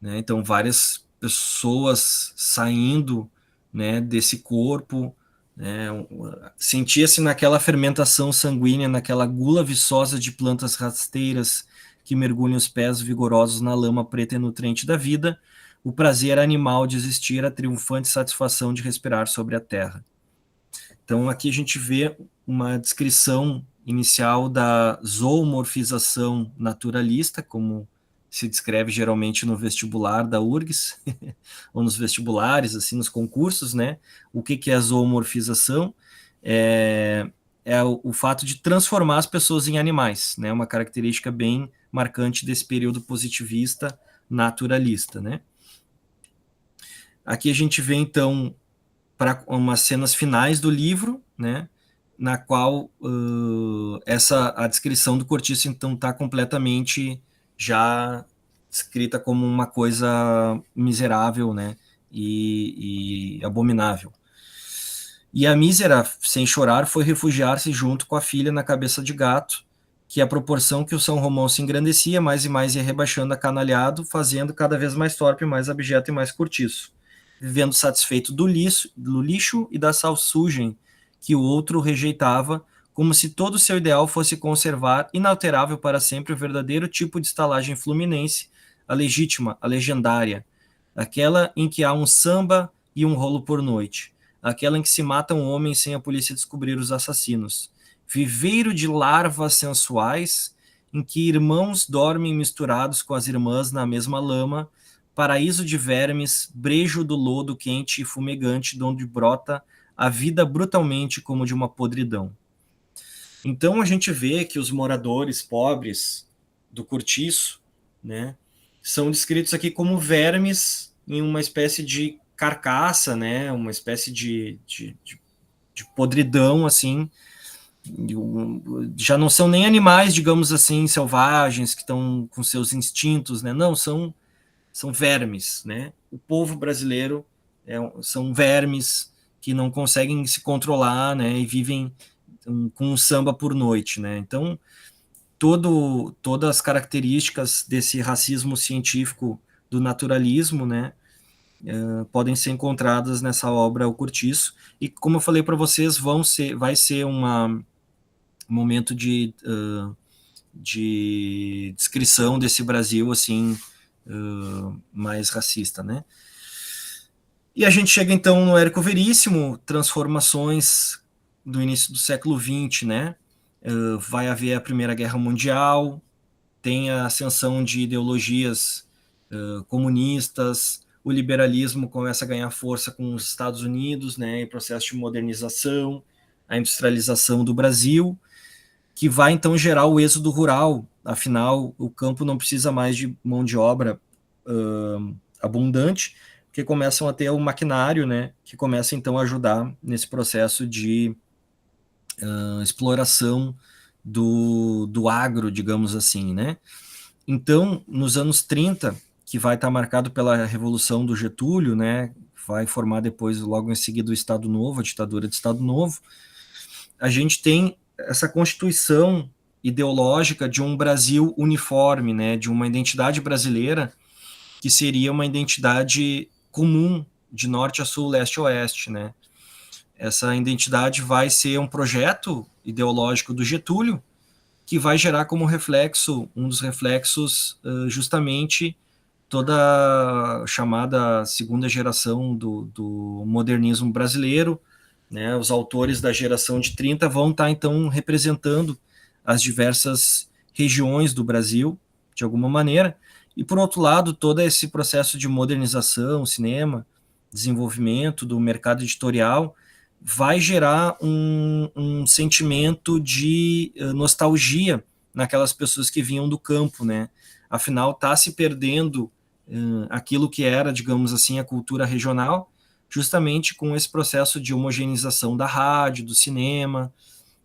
né? Então, várias pessoas saindo, né, desse corpo, né? Sentia-se naquela fermentação sanguínea, naquela gula viçosa de plantas rasteiras que mergulham os pés vigorosos na lama preta e nutriente da vida, o prazer animal de existir, a triunfante satisfação de respirar sobre a terra. Então, aqui a gente vê uma descrição inicial da zoomorfização naturalista, como se descreve geralmente no vestibular da URGS, ou nos vestibulares, assim, nos concursos, né? O que é a zoomorfização? É o fato de transformar as pessoas em animais, né? Uma característica bem marcante desse período positivista naturalista, né? Aqui a gente vê, então, para umas cenas finais do livro, né, na qual a descrição do cortiço, então, está completamente já escrita como uma coisa miserável, né, e abominável. E a mísera, sem chorar, foi refugiar-se junto com a filha na cabeça de gato, que à proporção que o São Romão se engrandecia, mais e mais ia rebaixando a canalhado, fazendo cada vez mais torpe, mais abjeto e mais cortiço. vivendo satisfeito do lixo e da salsugem que o outro rejeitava, como se todo o seu ideal fosse conservar inalterável para sempre o verdadeiro tipo de estalagem fluminense, a legítima, a legendária, aquela em que há um samba e um rolo por noite, aquela em que se matam homens sem a polícia descobrir os assassinos, viveiro de larvas sensuais, em que irmãos dormem misturados com as irmãs na mesma lama, paraíso de vermes, brejo do lodo quente e fumegante, de onde brota a vida brutalmente como de uma podridão. Então a gente vê que os moradores pobres do cortiço, né, são descritos aqui como vermes em uma espécie de carcaça, né, uma espécie de podridão, assim. Já não são nem animais, digamos assim, selvagens, que estão com seus instintos, né, não, são vermes, né. O povo brasileiro são vermes que não conseguem se controlar, né, e vivem com um samba por noite, né. Então, todas as características desse racismo científico do naturalismo, né, podem ser encontradas nessa obra O Cortiço, e como eu falei para vocês, vai ser um momento de descrição desse Brasil, assim, mais racista, né. E a gente chega então no Érico Veríssimo, transformações do início do século XX, né, vai haver a Primeira Guerra Mundial, tem a ascensão de ideologias comunistas, o liberalismo começa a ganhar força com os Estados Unidos, né, em processo de modernização, a industrialização do Brasil, que vai então gerar o êxodo rural, afinal o campo não precisa mais de mão de obra abundante, porque começam a ter o maquinário, né, que começa então a ajudar nesse processo de exploração do agro, digamos assim, né. Então, nos anos 30, que vai estar marcado pela Revolução do Getúlio, né, vai formar depois, logo em seguida, o Estado Novo, a ditadura de Estado Novo, a gente tem essa constituição ideológica de um Brasil uniforme, né, de uma identidade brasileira que seria uma identidade comum de norte a sul, leste a oeste, né. Essa identidade vai ser um projeto ideológico do Getúlio, que vai gerar como reflexo, um dos reflexos, justamente toda a chamada segunda geração do modernismo brasileiro, né? Os autores da geração de 30 vão estar, então, representando as diversas regiões do Brasil, de alguma maneira, e, por outro lado, todo esse processo de modernização, cinema, desenvolvimento do mercado editorial, vai gerar um sentimento de nostalgia naquelas pessoas que vinham do campo, né? Afinal, está se perdendo aquilo que era, digamos assim, a cultura regional, justamente com esse processo de homogeneização da rádio, do cinema,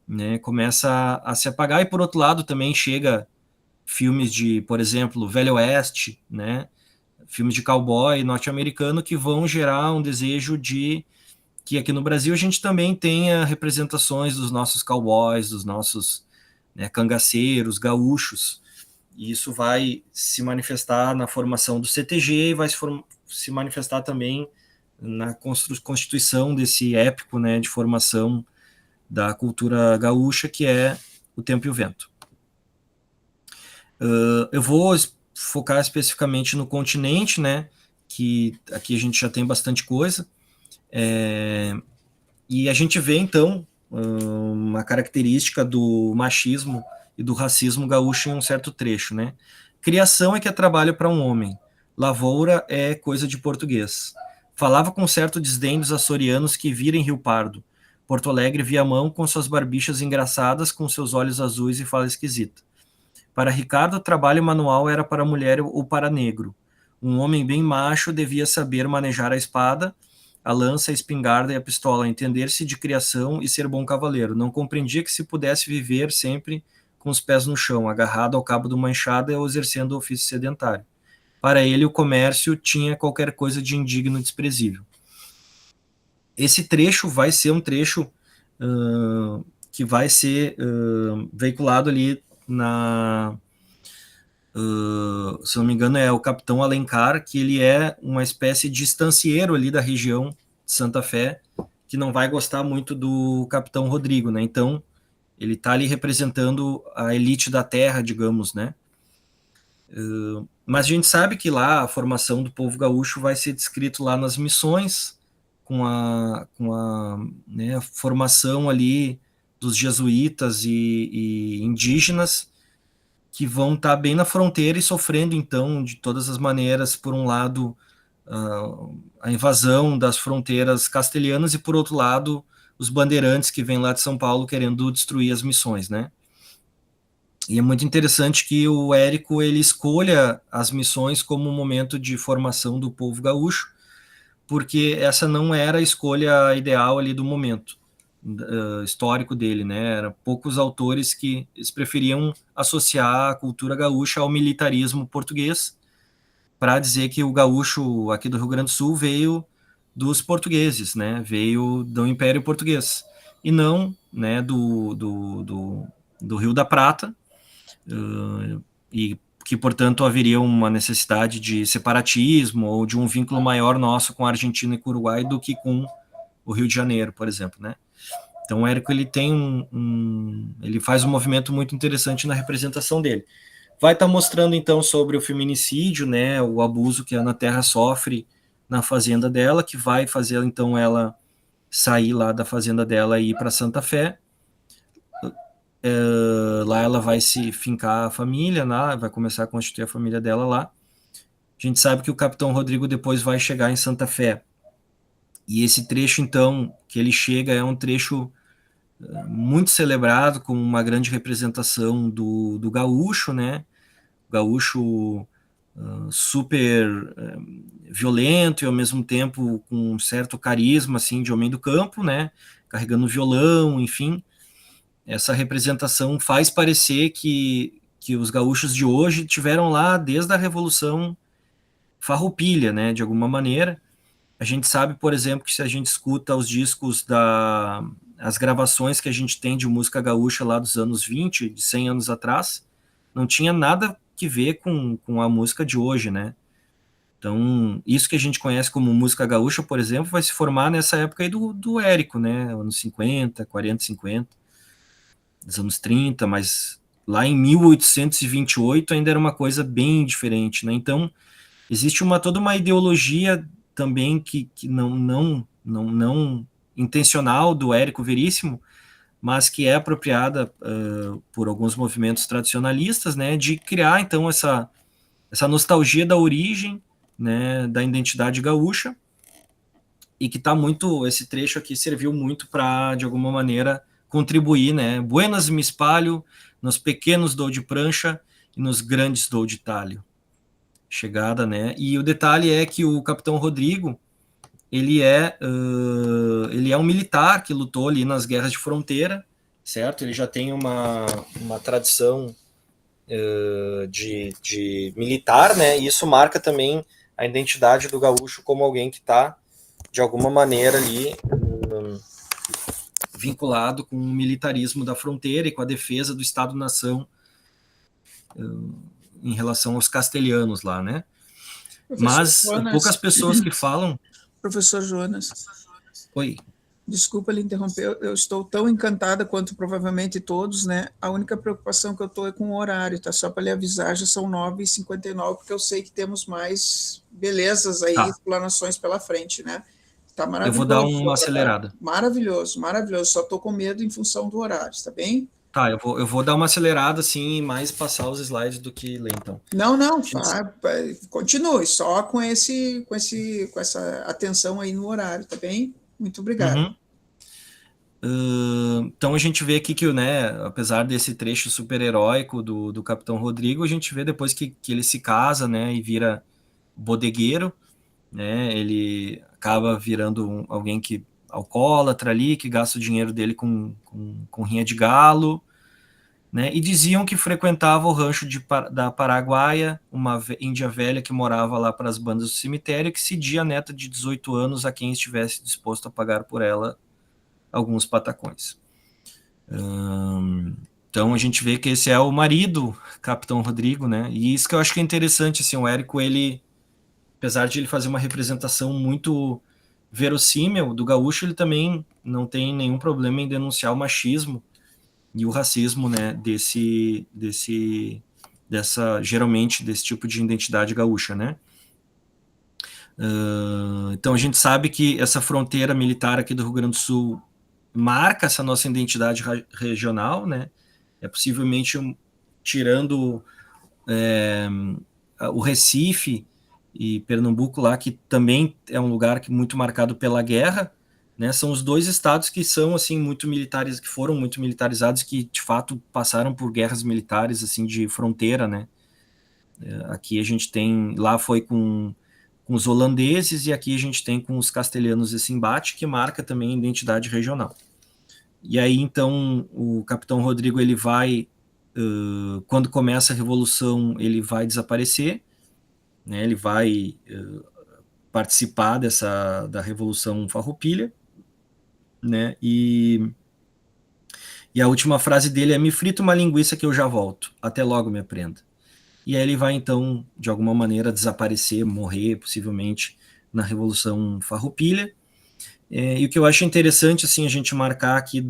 né? Começa a se apagar, e por outro lado também chega filmes de, por exemplo, Velho Oeste, né? Filmes de cowboy norte-americano que vão gerar um desejo de que aqui no Brasil a gente também tenha representações dos nossos cowboys, dos nossos, né, cangaceiros, gaúchos, e isso vai se manifestar na formação do CTG e vai se manifestar também na constituição desse épico, né, de formação da cultura gaúcha, que é O Tempo e o Vento. Eu vou focar especificamente no continente, né, que aqui a gente já tem bastante coisa, e a gente vê, então, uma característica do machismo e do racismo gaúcho em um certo trecho, né? Criação é que é trabalho para um homem, lavoura é coisa de português. Falava com certo desdém dos açorianos que viram em Rio Pardo. Porto Alegre via mão com suas barbichas engraçadas, com seus olhos azuis e fala esquisita. Para Ricardo, trabalho manual era para mulher ou para negro. Um homem bem macho devia saber manejar a espada, a lança, a espingarda e a pistola, entender-se de criação e ser bom cavaleiro. Não compreendia que se pudesse viver sempre com os pés no chão, agarrado ao cabo de uma enxada ou exercendo o ofício sedentário. Para ele, o comércio tinha qualquer coisa de indigno e desprezível. Esse trecho vai ser um trecho que vai ser veiculado ali se não me engano, é o Capitão Alencar, que ele é uma espécie de estancieiro ali da região de Santa Fé, que não vai gostar muito do Capitão Rodrigo, né? Então, ele está ali representando a elite da terra, digamos, né? Mas a gente sabe que lá a formação do povo gaúcho vai ser descrito lá nas missões, com a né, formação ali dos jesuítas e indígenas, que vão estar bem na fronteira e sofrendo, então, de todas as maneiras, por um lado, a invasão das fronteiras castelhanas e, por outro lado, os bandeirantes que vêm lá de São Paulo querendo destruir as missões, né? E é muito interessante que o Érico ele escolha as missões como um momento de formação do povo gaúcho, porque essa não era a escolha ideal ali do momento histórico dele, né? Eram poucos autores que eles preferiam associar a cultura gaúcha ao militarismo português, para dizer que o gaúcho aqui do Rio Grande do Sul veio dos portugueses, né? Veio do Império Português, e não, né, do Rio da Prata, e que, portanto, haveria uma necessidade de separatismo ou de um vínculo maior nosso com a Argentina e com o Uruguai do que com o Rio de Janeiro, por exemplo, né? Então, o Érico, ele tem ele faz um movimento muito interessante na representação dele. Vai estar mostrando, então, sobre o feminicídio, né, o abuso que a Ana Terra sofre na fazenda dela, que vai fazer, então, ela sair lá da fazenda dela e ir para Santa Fé. Lá ela vai se fincar a família, né, vai começar a constituir a família dela lá. A gente sabe que o Capitão Rodrigo depois vai chegar em Santa Fé. E esse trecho, então, que ele chega é um trecho muito celebrado, com uma grande representação do gaúcho, né? O gaúcho super violento e ao mesmo tempo com um certo carisma assim de homem do campo, né? Carregando violão, enfim. Essa representação faz parecer que os gaúchos de hoje tiveram lá desde a Revolução Farroupilha, né? De alguma maneira. A gente sabe, por exemplo, que se a gente escuta os discos as gravações que a gente tem de música gaúcha lá dos anos 20, de 100 anos atrás, não tinha nada que ver com a música de hoje, né? Então, isso que a gente conhece como música gaúcha, por exemplo, vai se formar nessa época aí do Érico, né? Anos 50, 40, 50, dos anos 30, mas lá em 1828 ainda era uma coisa bem diferente, né? Então, existe toda uma ideologia também que não intencional do Érico Veríssimo, mas que é apropriada por alguns movimentos tradicionalistas, né, de criar então essa nostalgia da origem, né, da identidade gaúcha, e que esse trecho aqui serviu muito para, de alguma maneira, contribuir, né, buenas me espalho, nos pequenos dou de prancha e nos grandes dou de talho. Chegada, né, e o detalhe é que o Capitão Rodrigo, ele é um militar que lutou ali nas guerras de fronteira, certo? Ele já tem uma tradição de militar, né? E isso marca também a identidade do gaúcho como alguém que está, de alguma maneira, ali vinculado com o militarismo da fronteira e com a defesa do Estado-nação em relação aos castelhanos lá, né? Mas poucas pessoas que falam...
Professor Jonas.
Oi.
Desculpa lhe interromper, eu estou tão encantada quanto provavelmente todos, né? A única preocupação que eu estou é com o horário, tá? Só para lhe avisar, já são 9h59, porque eu sei que temos mais belezas aí, explanações pela frente, né? Tá maravilhoso.
Eu vou dar uma acelerada.
Maravilhoso, maravilhoso. Só estou com medo em função do horário, tá bem?
Tá, eu vou dar uma acelerada, assim, e mais passar os slides do que ler, então.
Não, continue, só com essa atenção aí no horário, tá bem? Muito obrigado.
Então a gente vê aqui que, né, apesar desse trecho super heróico do Capitão Rodrigo, a gente vê depois que ele se casa, né, e vira bodegueiro, né, ele acaba virando alguém que alcoólatra ali, que gasta o dinheiro dele com rinha de galo, né, e diziam que frequentava o rancho da Paraguaia, uma índia velha que morava lá para as bandas do cemitério, que cedia a neta de 18 anos a quem estivesse disposto a pagar por ela alguns patacões. Então a gente vê que esse é o marido, Capitão Rodrigo, né? E isso que eu acho que é interessante, assim, o Érico, ele, apesar de ele fazer uma representação muito verossímil do gaúcho, ele também não tem nenhum problema em denunciar o machismo e o racismo, né, geralmente desse tipo de identidade gaúcha, né? Então a gente sabe que essa fronteira militar aqui do Rio Grande do Sul marca essa nossa identidade regional, né? É possivelmente tirando o Recife e Pernambuco lá, que também é um lugar muito marcado pela guerra, né? São os dois estados que são assim muito militares, que foram muito militarizados, que de fato passaram por guerras militares assim de fronteira, né? Aqui a gente tem, lá foi com os holandeses e aqui a gente tem com os castelhanos esse embate que marca também a identidade regional. E aí então o Capitão Rodrigo ele vai, quando começa a revolução ele vai desaparecer, né? Ele vai participar da Revolução Farroupilha, né? E a última frase dele é: me frita uma linguiça que eu já volto. Até logo, me prenda. E aí ele vai, então, de alguma maneira, desaparecer, morrer, possivelmente, na Revolução Farroupilha. E o que eu acho interessante, assim, a gente marcar aqui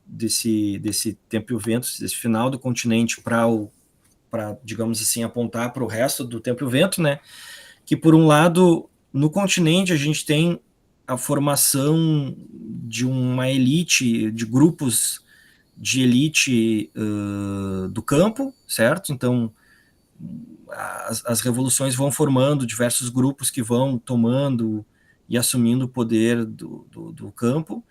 desse Tempo e o Vento, desse final do continente, para, digamos assim, apontar para o resto do Tempo e o Vento, né? Que, por um lado, no continente a gente tem a formação de uma elite, de grupos de elite do campo, certo? Então, as revoluções vão formando diversos grupos que vão tomando e assumindo o poder do campo,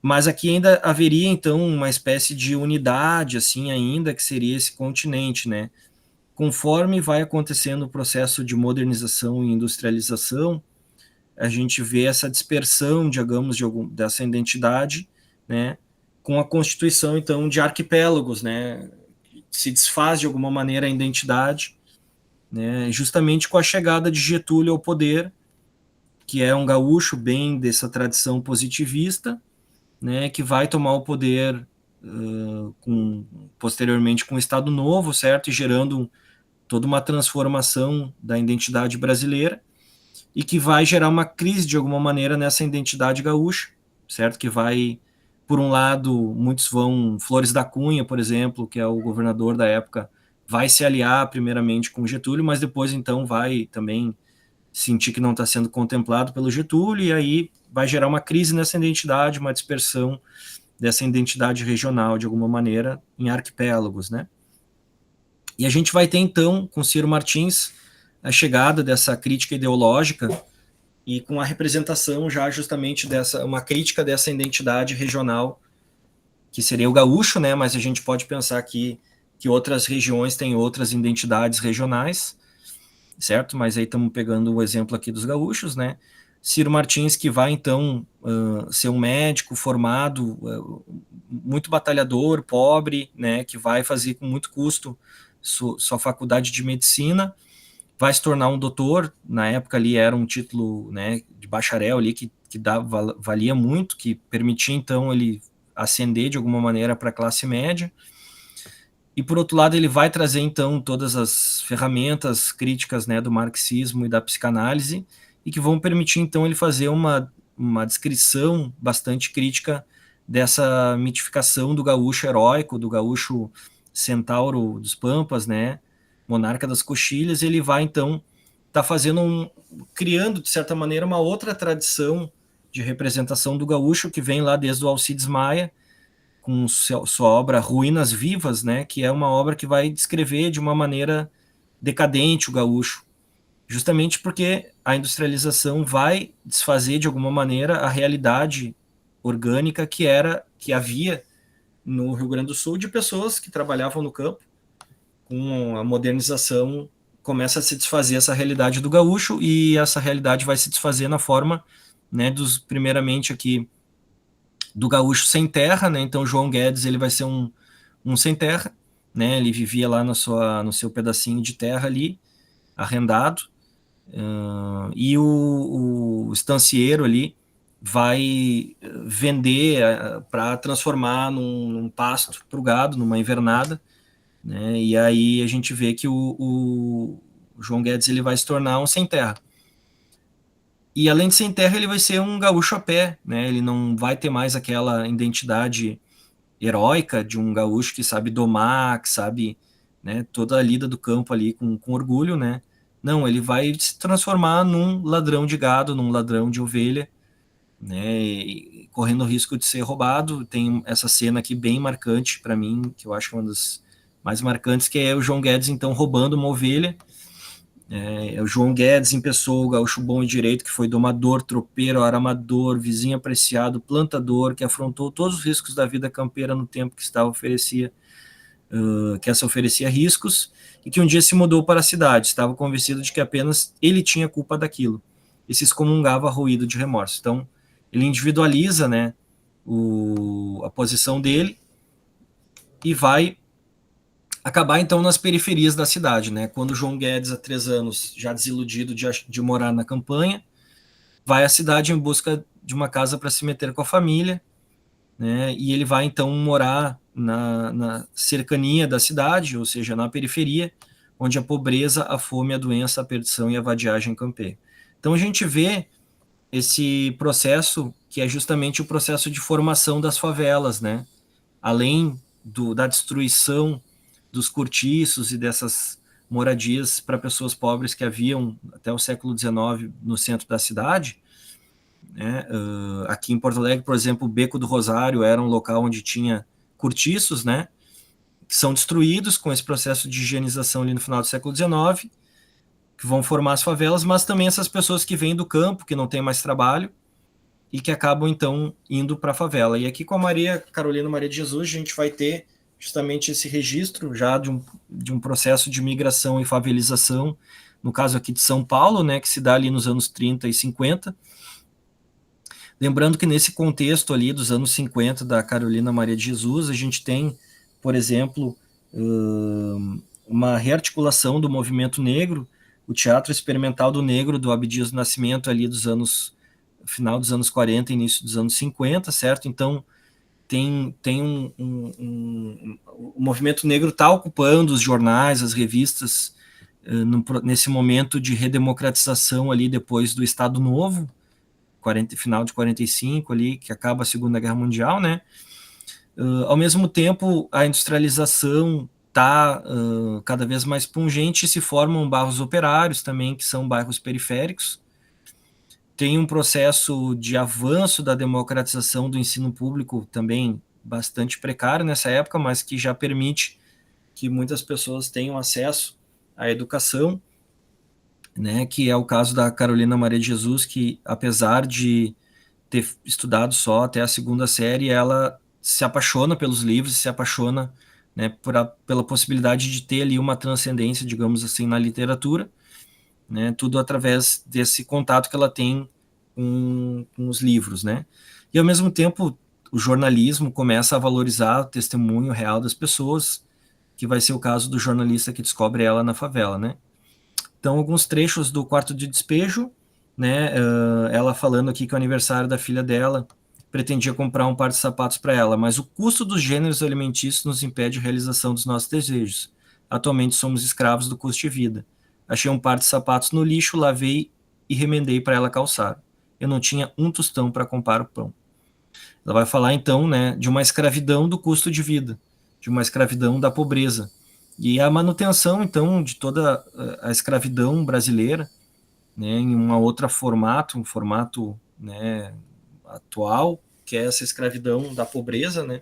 mas aqui ainda haveria, então, uma espécie de unidade, assim, ainda, que seria esse continente, né? Conforme vai acontecendo o processo de modernização e industrialização, a gente vê essa dispersão, digamos, dessa identidade, né, com a constituição, então, de arquipélagos, né, se desfaz, de alguma maneira, a identidade, né, justamente com a chegada de Getúlio ao poder, que é um gaúcho bem dessa tradição positivista, né, que vai tomar o poder posteriormente com o Estado Novo, certo, e gerando toda uma transformação da identidade brasileira, e que vai gerar uma crise, de alguma maneira, nessa identidade gaúcha, certo? Que vai, por um lado, muitos vão, Flores da Cunha, por exemplo, que é o governador da época, vai se aliar primeiramente com Getúlio, mas depois, então, vai também sentir que não está sendo contemplado pelo Getúlio, e aí vai gerar uma crise nessa identidade, uma dispersão dessa identidade regional, de alguma maneira, em arquipélagos, né? E a gente vai ter, então, com Ciro Martins, a chegada dessa crítica ideológica e com a representação já justamente uma crítica dessa identidade regional, que seria o gaúcho, né? Mas a gente pode pensar que outras regiões têm outras identidades regionais, certo? Mas aí estamos pegando o exemplo aqui dos gaúchos, né? Ciro Martins, que vai, então, ser um médico formado, muito batalhador, pobre, né? Que vai fazer com muito custo sua faculdade de medicina, vai se tornar um doutor. Na época ali era um título, né, de bacharel ali que valia muito, que permitia então ele ascender de alguma maneira para a classe média. E por outro lado ele vai trazer então todas as ferramentas críticas, né, do marxismo e da psicanálise, e que vão permitir então ele fazer uma descrição bastante crítica dessa mitificação do gaúcho heróico, do gaúcho centauro dos Pampas, né, monarca das coxilhas. Ele vai, então, criando, de certa maneira, uma outra tradição de representação do gaúcho, que vem lá desde o Alcides Maia, com sua obra Ruínas Vivas, né, que é uma obra que vai descrever de uma maneira decadente o gaúcho, justamente porque a industrialização vai desfazer, de alguma maneira, a realidade orgânica que havia no Rio Grande do Sul, de pessoas que trabalhavam no campo. Com a modernização, começa a se desfazer essa realidade do gaúcho, e essa realidade vai se desfazer na forma, né, primeiramente aqui, do gaúcho sem terra, né? Então João Guedes ele vai ser um sem terra, né? Ele vivia lá no seu pedacinho de terra ali, arrendado, e o estancieiro ali, vai vender para transformar num pasto para o gado, numa invernada, né? E aí a gente vê que o João Guedes ele vai se tornar um sem terra. E além de sem terra, ele vai ser um gaúcho a pé, né? Ele não vai ter mais aquela identidade heróica de um gaúcho que sabe domar, que sabe, né, toda a lida do campo ali com orgulho, né? Não, ele vai se transformar num ladrão de gado, num ladrão de ovelha, né? E correndo o risco de ser roubado. Tem essa cena aqui bem marcante para mim, que eu acho que é uma das mais marcantes, que é o João Guedes então roubando uma ovelha. É o João Guedes em pessoa, o gaúcho bom e direito, que foi domador, tropeiro, aramador, vizinho apreciado, plantador, que afrontou todos os riscos da vida campeira no tempo que que essa oferecia riscos, e que um dia se mudou para a cidade. Estava convencido de que apenas ele tinha culpa daquilo, e se excomungava ruído de remorso. Então, ele individualiza, né, a posição dele e vai acabar então nas periferias da cidade, né? Quando João Guedes, há 3 anos, já desiludido de morar na campanha, vai à cidade em busca de uma casa para se meter com a família, né? E ele vai então morar na cercania da cidade, ou seja, na periferia, onde a pobreza, a fome, a doença, a perdição e a vadiagem campeiam. Então a gente vê esse processo que é justamente o processo de formação das favelas, né? Além da destruição dos cortiços e dessas moradias para pessoas pobres que haviam até o século XIX no centro da cidade, né? Aqui em Porto Alegre, por exemplo, o Beco do Rosário era um local onde tinha cortiços, né, que são destruídos com esse processo de higienização ali no final do século XIX, que vão formar as favelas, mas também essas pessoas que vêm do campo, que não têm mais trabalho, e que acabam, então, indo para a favela. E aqui com a Maria Carolina Maria de Jesus, a gente vai ter justamente esse registro já de um processo de migração e favelização, no caso aqui de São Paulo, né, que se dá ali nos anos 30 e 50. Lembrando que nesse contexto ali dos anos 50 da Carolina Maria de Jesus, a gente tem, por exemplo, uma rearticulação do movimento negro, o Teatro Experimental do Negro, do Abdias do Nascimento, ali final dos anos 40, início dos anos 50, certo? Então, o movimento negro está ocupando os jornais, as revistas, nesse momento de redemocratização ali depois do Estado Novo, final de 45 ali, que acaba a Segunda Guerra Mundial, né? Ao mesmo tempo, a industrialização está cada vez mais pungente e se formam bairros operários também, que são bairros periféricos. Tem um processo de avanço da democratização do ensino público também bastante precário nessa época, mas que já permite que muitas pessoas tenham acesso à educação, né, que é o caso da Carolina Maria de Jesus, que apesar de ter estudado só até a 2ª série, ela se apaixona pelos livros, se apaixona, né, pela possibilidade de ter ali uma transcendência, digamos assim, na literatura, né, tudo através desse contato que ela tem com os livros, né. E ao mesmo tempo o jornalismo começa a valorizar o testemunho real das pessoas, que vai ser o caso do jornalista que descobre ela na favela, né. Então, alguns trechos do Quarto de Despejo, né, ela falando aqui que o aniversário da filha dela pretendia comprar um par de sapatos para ela, mas o custo dos gêneros alimentícios nos impede a realização dos nossos desejos. Atualmente somos escravos do custo de vida. Achei um par de sapatos no lixo, lavei e remendei para ela calçar. Eu não tinha um tostão para comprar o pão. Ela vai falar, então, né, de uma escravidão do custo de vida, de uma escravidão da pobreza. E a manutenção, então, de toda a escravidão brasileira, né, em um formato, né, atual, que é essa escravidão da pobreza, né.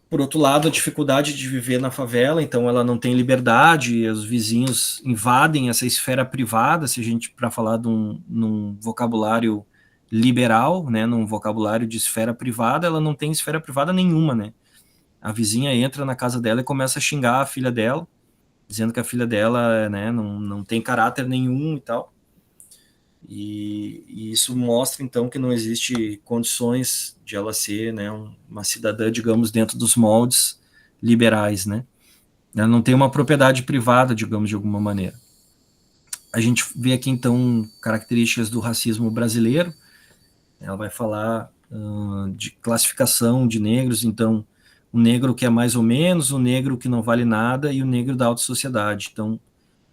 Por outro lado, a dificuldade de viver na favela, então ela não tem liberdade, os vizinhos invadem essa esfera privada, se a gente, para falar num vocabulário liberal, né, num vocabulário de esfera privada, ela não tem esfera privada nenhuma, né. A vizinha entra na casa dela e começa a xingar a filha dela, dizendo que a filha dela, né, não tem caráter nenhum e tal. E isso mostra, então, que não existe condições de ela ser, né, uma cidadã, digamos, dentro dos moldes liberais, né. Ela não tem uma propriedade privada, digamos, de alguma maneira. A gente vê aqui, então, características do racismo brasileiro, Ela vai falar de classificação de negros, então, o negro que é mais ou menos, o negro que não vale nada e o negro da alta sociedade. Então,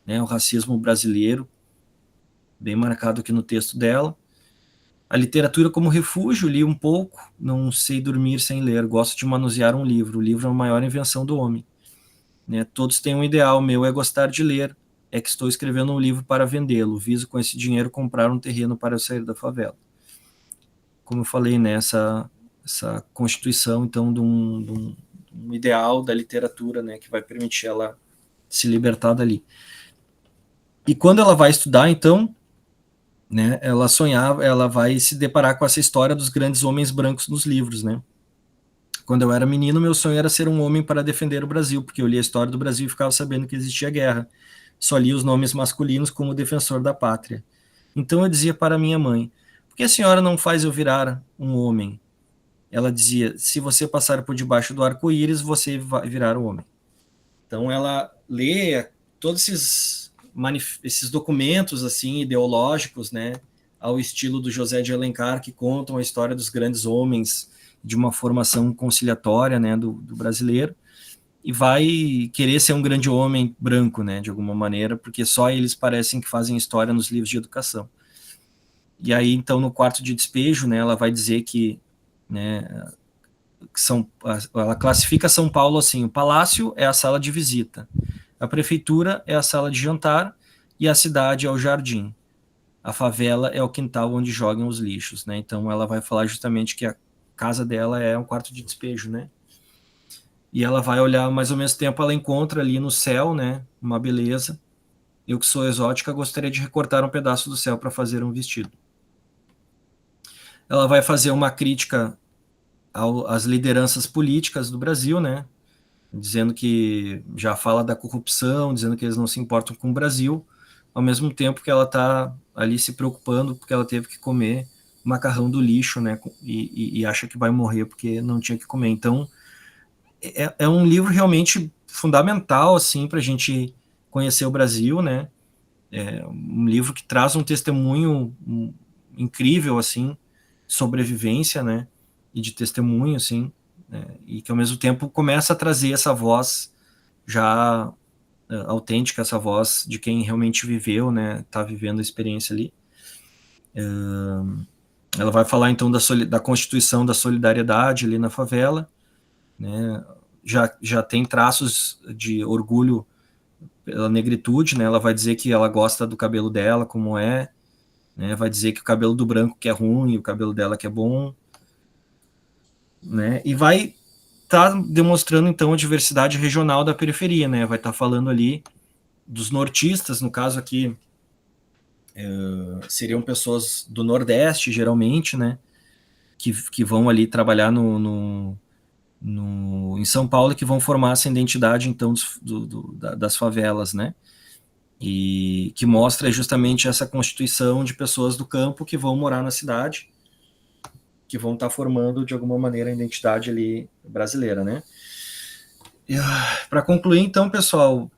né, o racismo brasileiro, bem marcado aqui no texto dela. A literatura como refúgio, li um pouco, não sei dormir sem ler, gosto de manusear um livro. O livro é a maior invenção do homem. Né? Todos têm um ideal, o meu é gostar de ler, é que estou escrevendo um livro para vendê-lo, viso com esse dinheiro comprar um terreno para eu sair da favela. Como eu falei, né, essa constituição, então, de um ideal da literatura, né, que vai permitir ela se libertar dali. E quando ela vai estudar, então, né, ela sonhava, ela vai se deparar com essa história dos grandes homens brancos nos livros, né. Quando eu era menino, meu sonho era ser um homem para defender o Brasil, porque eu lia a história do Brasil e ficava sabendo que existia guerra. Só lia os nomes masculinos como defensor da pátria. Então eu dizia para minha mãe, por que a senhora não faz eu virar um homem? Ela dizia, se você passar por debaixo do arco-íris, você vai virar um homem. Então ela lê todos esses documentos assim ideológicos, né, ao estilo do José de Alencar, que contam a história dos grandes homens de uma formação conciliatória, né, do brasileiro, e vai querer ser um grande homem branco, né, de alguma maneira, porque só eles parecem que fazem história nos livros de educação. E aí, então, no quarto de despejo, né, ela vai dizer que, né, ela classifica São Paulo assim, o palácio é a sala de visita, a prefeitura é a sala de jantar e a cidade é o jardim. A favela é o quintal onde jogam os lixos, né? Então ela vai falar justamente que a casa dela é um quarto de despejo, né? E ela vai olhar, mas ao mesmo tempo ela encontra ali no céu, né, uma beleza. Eu que sou exótica gostaria de recortar um pedaço do céu para fazer um vestido. Ela vai fazer uma crítica às lideranças políticas do Brasil, né? Dizendo que já fala da corrupção, dizendo que eles não se importam com o Brasil, ao mesmo tempo que ela está ali se preocupando porque ela teve que comer macarrão do lixo, né? E acha que vai morrer porque não tinha que comer. Então, é um livro realmente fundamental, assim, para a gente conhecer o Brasil, né? É um livro que traz um testemunho incrível, assim, sobrevivência, né? E de testemunho, assim, né? E que ao mesmo tempo começa a trazer essa voz já autêntica, essa voz de quem realmente viveu, né? Tá vivendo a experiência ali. Ela vai falar então da constituição da solidariedade ali na favela, né? Já tem traços de orgulho pela negritude, né? Ela vai dizer que ela gosta do cabelo dela, como é, né? Vai dizer que o cabelo do branco que é ruim, o cabelo dela que é bom, né? E vai estar demonstrando então a diversidade regional da periferia, né? Vai estar falando ali dos nortistas, no caso aqui seriam pessoas do Nordeste, geralmente, né? Que vão ali trabalhar em São Paulo, que vão formar essa identidade, então, das favelas, né? E que mostra justamente essa constituição de pessoas do campo que vão morar na cidade, que vão estar formando, de alguma maneira, a identidade ali brasileira, né? Para concluir, então, pessoal,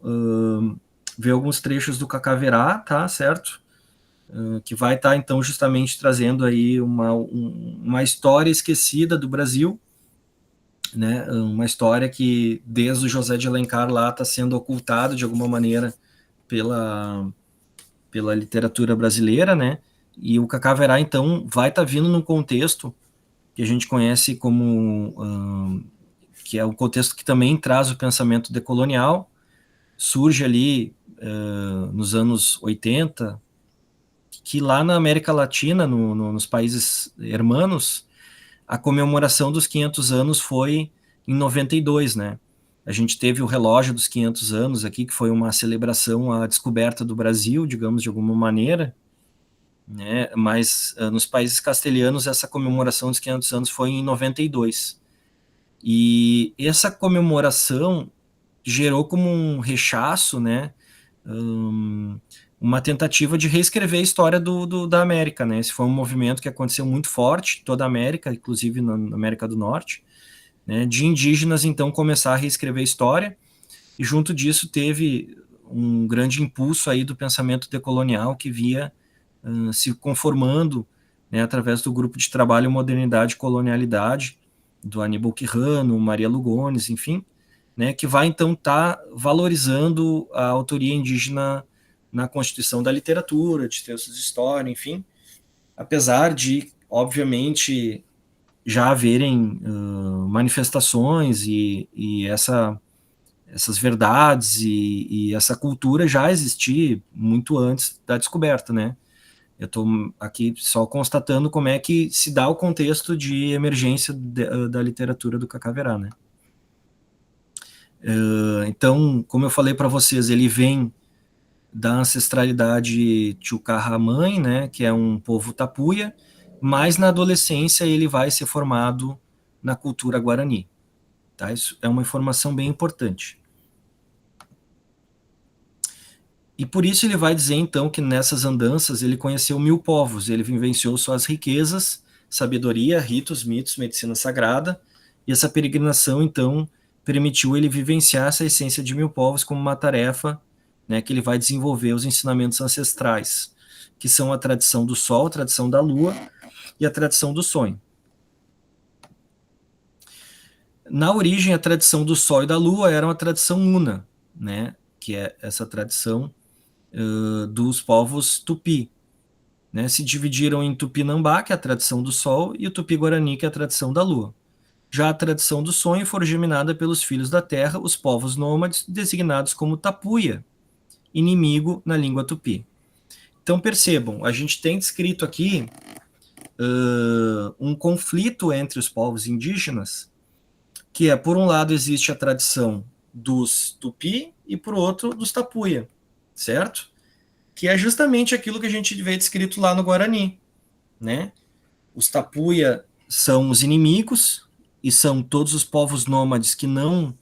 ver alguns trechos do Cacaverá, tá, certo? Que vai estar, então, justamente trazendo aí uma história esquecida do Brasil, né? Uma história que, desde o José de Alencar lá, está sendo ocultada, de alguma maneira, pela literatura brasileira, né? E o Cacaverá, então, vai estar vindo num contexto que a gente conhece como... que é um contexto que também traz o pensamento decolonial, surge ali nos anos 80, que lá na América Latina, nos países hermanos, a comemoração dos 500 anos foi em 92, né? A gente teve o relógio dos 500 anos aqui, que foi uma celebração à descoberta do Brasil, digamos, de alguma maneira, né? Mas nos países castelhanos essa comemoração dos 500 anos foi em 92. E essa comemoração gerou como um rechaço, né? Uma tentativa de reescrever a história da América, né? Esse foi um movimento que aconteceu muito forte em toda a América, inclusive na América do Norte, né? De indígenas, então, começar a reescrever a história, e junto disso teve um grande impulso aí do pensamento decolonial que via se conformando, né, através do grupo de trabalho Modernidade e Colonialidade, do Aníbal Quirrano, Maria Lugones, enfim, né, que vai então estar valorizando a autoria indígena na constituição da literatura, de textos de história, enfim, apesar de, obviamente, já haverem manifestações e essas verdades e essa cultura já existir muito antes da descoberta, né? Eu estou aqui só constatando como é que se dá o contexto de emergência da literatura do Cacaverá, né? Então, como eu falei para vocês, ele vem da ancestralidade Tchucarramãe, né, que é um povo tapuia, mas na adolescência ele vai ser formado na cultura guarani. Tá? Isso é uma informação bem importante. E por isso ele vai dizer, então, que nessas andanças ele conheceu 1000 povos, ele vivenciou suas riquezas, sabedoria, ritos, mitos, medicina sagrada, e essa peregrinação, então, permitiu ele vivenciar essa essência de 1000 povos como uma tarefa, né, que ele vai desenvolver os ensinamentos ancestrais, que são a tradição do sol, a tradição da lua e a tradição do sonho. Na origem, a tradição do sol e da lua era uma tradição una, né, que é essa tradição dos povos tupi. Né, se dividiram em Tupinambá, que é a tradição do sol, e o Tupi-Guarani, que é a tradição da lua. Já a tradição do sonho foi germinada pelos filhos da terra, os povos nômades, designados como tapuia, inimigo na língua tupi. Então percebam, a gente tem descrito aqui um conflito entre os povos indígenas, que é, por um lado, existe a tradição dos tupi e, por outro, dos tapuia, certo? Que é justamente aquilo que a gente vê descrito lá no Guarani, né? Os tapuia são os inimigos e são todos os povos nômades que não,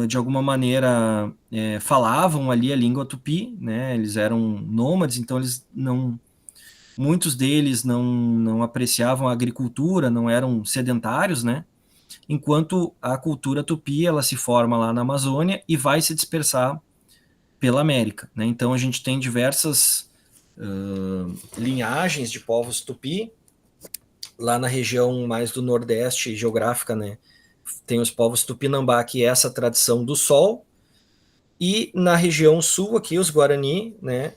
de alguma maneira, falavam ali a língua tupi, né? Eles eram nômades, então eles não, muitos deles não apreciavam a agricultura, não eram sedentários, né? Enquanto a cultura tupi, ela se forma lá na Amazônia e vai se dispersar pela América, né? Então a gente tem diversas linhagens de povos tupi, lá na região mais do nordeste geográfica, né? Tem os povos tupinambá, que é essa tradição do sol, e na região sul aqui, os Guarani, né,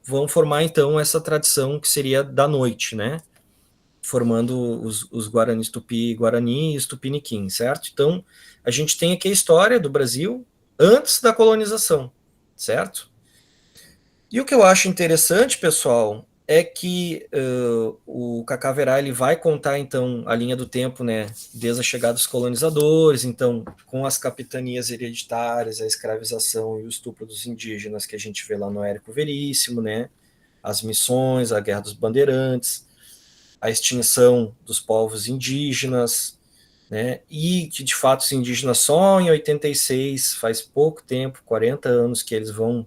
vão formar então essa tradição que seria da noite, né? Formando os Guaranis Tupi, Guarani e os Tupiniquim, certo? Então, a gente tem aqui a história do Brasil antes da colonização, certo? E o que eu acho interessante, pessoal, é que o Cacaverá ele vai contar, então, a linha do tempo, né, desde a chegada dos colonizadores, então, com as capitanias hereditárias, a escravização e o estupro dos indígenas que a gente vê lá no Érico Veríssimo, né, as missões, a Guerra dos Bandeirantes, a extinção dos povos indígenas, né, e que, de fato, os indígenas só em 86, faz pouco tempo, 40 anos, que eles vão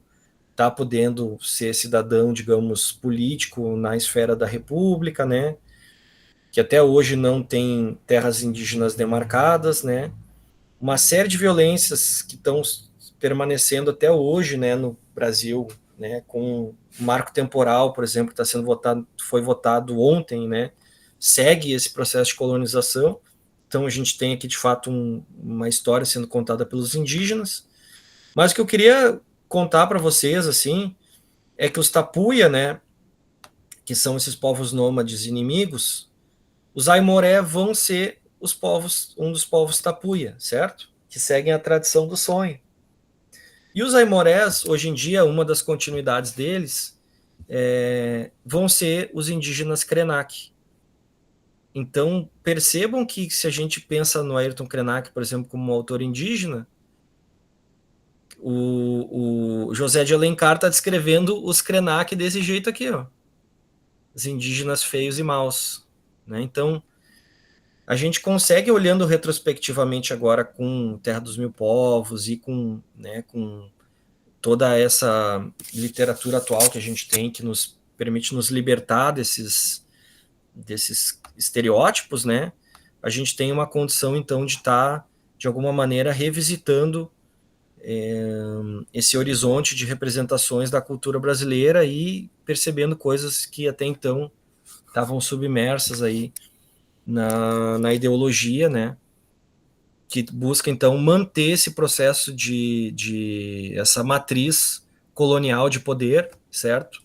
estar podendo ser cidadão, digamos, político na esfera da república, né, que até hoje não tem terras indígenas demarcadas, né, uma série de violências que estão permanecendo até hoje, né, no Brasil, né, com o marco temporal, por exemplo, que está sendo votado, foi votado ontem, né, segue esse processo de colonização. Então a gente tem aqui de fato uma história sendo contada pelos indígenas. Mas o que eu queria contar para vocês assim é que os tapuia, né, que são esses povos nômades inimigos, os aimoré vão ser os povos, um dos povos tapuia, certo? Que seguem a tradição do sonho. E os aimorés, hoje em dia, uma das continuidades deles vão ser os indígenas Krenak. Então, percebam que se a gente pensa no Ayrton Krenak, por exemplo, como um autor indígena, o José de Alencar está descrevendo os Krenak desse jeito aqui, ó. Os indígenas feios e maus. Né? Então, a gente consegue, olhando retrospectivamente agora com Terra dos Mil Povos e com toda essa literatura atual que a gente tem, que nos permite nos libertar desses estereótipos, né? A gente tem uma condição, então, de estar, de alguma maneira, revisitando esse horizonte de representações da cultura brasileira e percebendo coisas que até então estavam submersas aí na ideologia, né, que busca, então, manter esse processo de essa matriz colonial de poder, certo?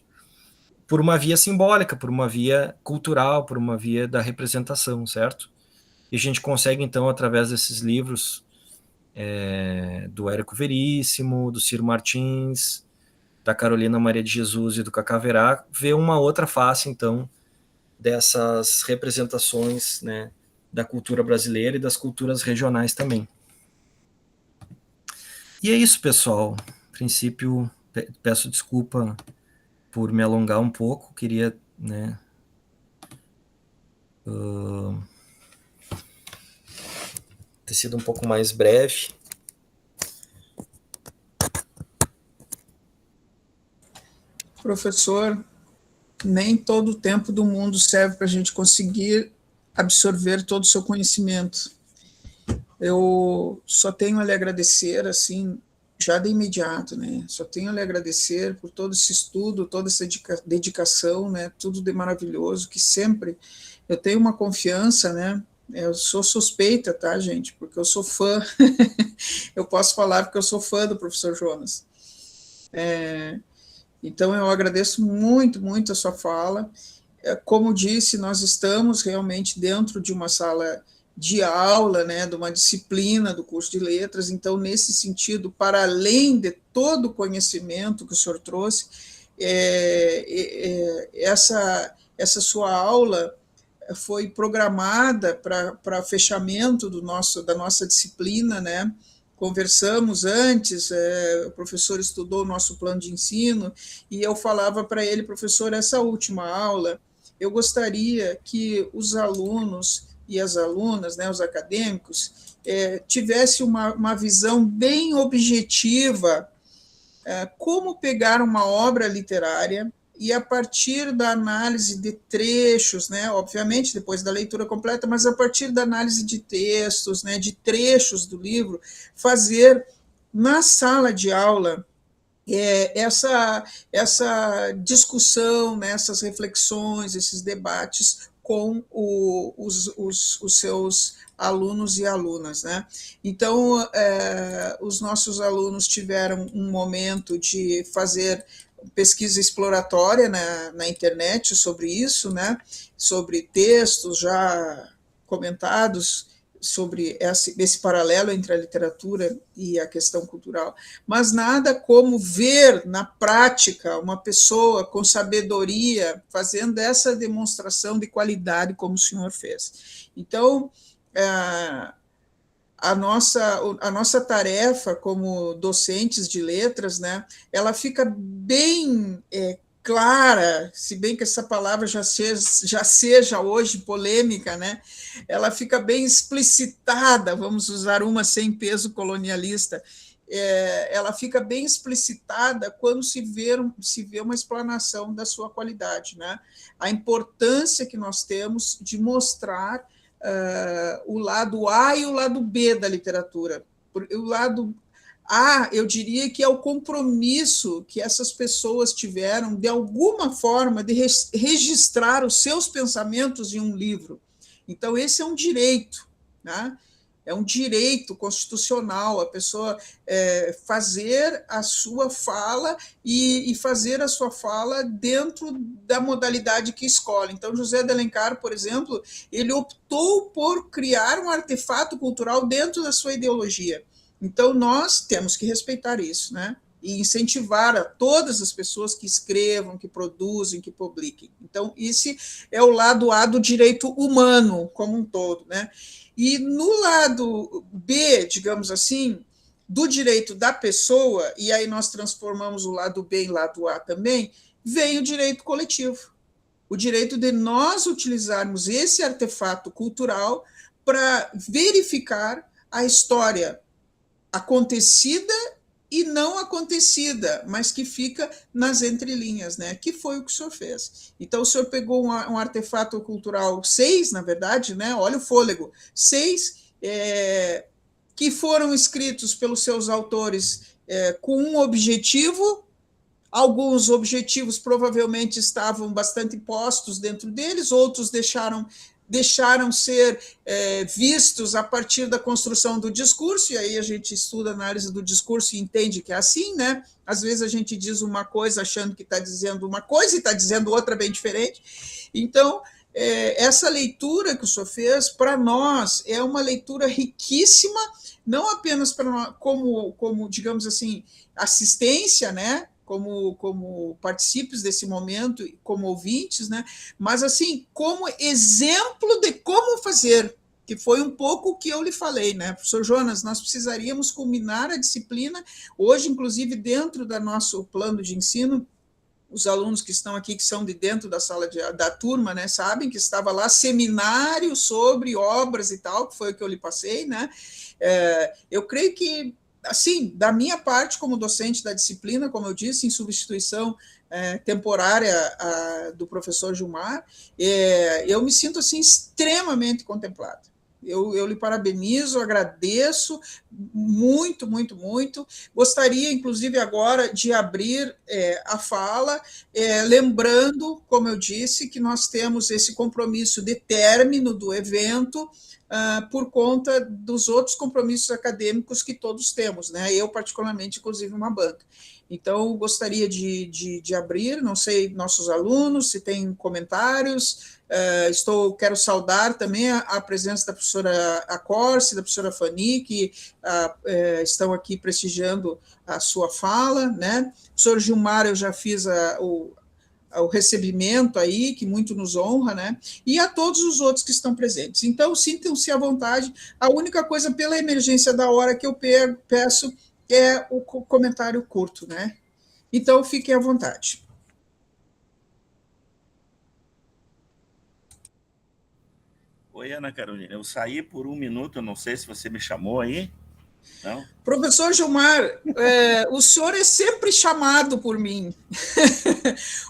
Por uma via simbólica, por uma via cultural, por uma via da representação, certo? E a gente consegue, então, através desses livros do Érico Veríssimo, do Ciro Martins, da Carolina Maria de Jesus e do Cacá Verá, ver uma outra face, então, dessas representações, né, da cultura brasileira e das culturas regionais também. E é isso, pessoal. A princípio, peço desculpa por me alongar um pouco, queria, né, ter sido um pouco mais breve.
Professor, nem todo o tempo do mundo serve para a gente conseguir absorver todo o seu conhecimento. Eu só tenho a lhe agradecer, assim, já de imediato, né? Só tenho a lhe agradecer por todo esse estudo, toda essa dedicação, né? Tudo de maravilhoso, que sempre eu tenho uma confiança, né? Eu sou suspeita, tá, gente? Porque eu sou fã. Eu posso falar porque eu sou fã do professor Jonas. Então, eu agradeço muito, muito a sua fala. Como disse, nós estamos realmente dentro de uma sala de aula, né, de uma disciplina do curso de letras, então, nesse sentido, para além de todo o conhecimento que o senhor trouxe, essa sua aula foi programada para fechamento da nossa disciplina, né? Conversamos antes, o professor estudou o nosso plano de ensino, e eu falava para ele, professor, essa última aula, eu gostaria que os alunos e as alunas, né, os acadêmicos, tivessem uma visão bem objetiva, como pegar uma obra literária e, a partir da análise de trechos, né, obviamente depois da leitura completa, mas a partir da análise de textos, né, de trechos do livro, fazer na sala de aula essa discussão, né, essas reflexões, esses debates com os seus alunos e alunas, né? Então, os nossos alunos tiveram um momento de fazer pesquisa exploratória na internet sobre isso, né? Sobre textos já comentados, sobre esse paralelo entre a literatura e a questão cultural, mas nada como ver na prática uma pessoa com sabedoria fazendo essa demonstração de qualidade como o senhor fez. Então, a nossa tarefa como docentes de letras, né, ela fica bem clara, se bem que essa palavra já seja hoje polêmica, né, ela fica bem explicitada, vamos usar uma sem peso colonialista, ela fica bem explicitada quando se vê uma explanação da sua qualidade, né, a importância que nós temos de mostrar o lado A e o lado B da literatura. O lado A, eu diria que é o compromisso que essas pessoas tiveram, de alguma forma, de registrar os seus pensamentos em um livro. Então, esse é um direito, né? É um direito constitucional a pessoa fazer a sua fala e fazer a sua fala dentro da modalidade que escolhe. Então, José de Alencar, por exemplo, ele optou por criar um artefato cultural dentro da sua ideologia. Então, nós temos que respeitar isso, né? E incentivar a todas as pessoas que escrevam, que produzem, que publiquem. Então, esse é o lado A do direito humano como um todo, né? E no lado B, digamos assim, do direito da pessoa, e aí nós transformamos o lado B em lado A também, vem o direito coletivo. O direito de nós utilizarmos esse artefato cultural para verificar a história acontecida e não acontecida, mas que fica nas entrelinhas, né? Que foi o que o senhor fez. Então, o senhor pegou um artefato cultural 6, na verdade, né? Olha o fôlego, 6, que foram escritos pelos seus autores com um objetivo, Alguns objetivos provavelmente estavam bastante postos dentro deles, outros deixaram ser vistos a partir da construção do discurso, e aí a gente estuda a análise do discurso e entende que é assim, né? Às vezes a gente diz uma coisa achando que está dizendo uma coisa e está dizendo outra bem diferente. Então, essa leitura que o senhor fez, para nós, é uma leitura riquíssima, não apenas para nós, como, digamos assim, assistência, né? Como partícipes desse momento, como ouvintes, né? Mas, assim, como exemplo de como fazer, que foi um pouco o que eu lhe falei, né? Professor Jonas, nós precisaríamos culminar a disciplina, hoje, inclusive, dentro do nosso plano de ensino, os alunos que estão aqui, que são de dentro da sala da turma, né, sabem que estava lá seminário sobre obras e tal, que foi o que eu lhe passei, né? Eu creio que, assim, da minha parte, como docente da disciplina, como eu disse, em substituição temporária do professor Gilmar, eu me sinto, assim, extremamente contemplado. Eu lhe parabenizo, agradeço muito, muito, muito. Gostaria, inclusive, agora de abrir a fala, lembrando, como eu disse, que nós temos esse compromisso de término do evento, por conta dos outros compromissos acadêmicos que todos temos, né? Eu, particularmente, inclusive, uma banca. Então, gostaria de abrir, não sei, nossos alunos, se tem comentários. Quero saudar também a presença da professora Acorce, da professora Fanny, que estão aqui prestigiando a sua fala, né? Professor Gilmar, eu já fiz o recebimento aí, que muito nos honra, né? E a todos os outros que estão presentes. Então, sintam-se à vontade. A única coisa, pela emergência da hora, que eu peço é o comentário curto, né? Então, fiquem à vontade.
Oi, Ana Carolina. Eu saí por um minuto, eu não sei se você me chamou aí. Não?
Professor Gilmar, o senhor é sempre chamado por mim.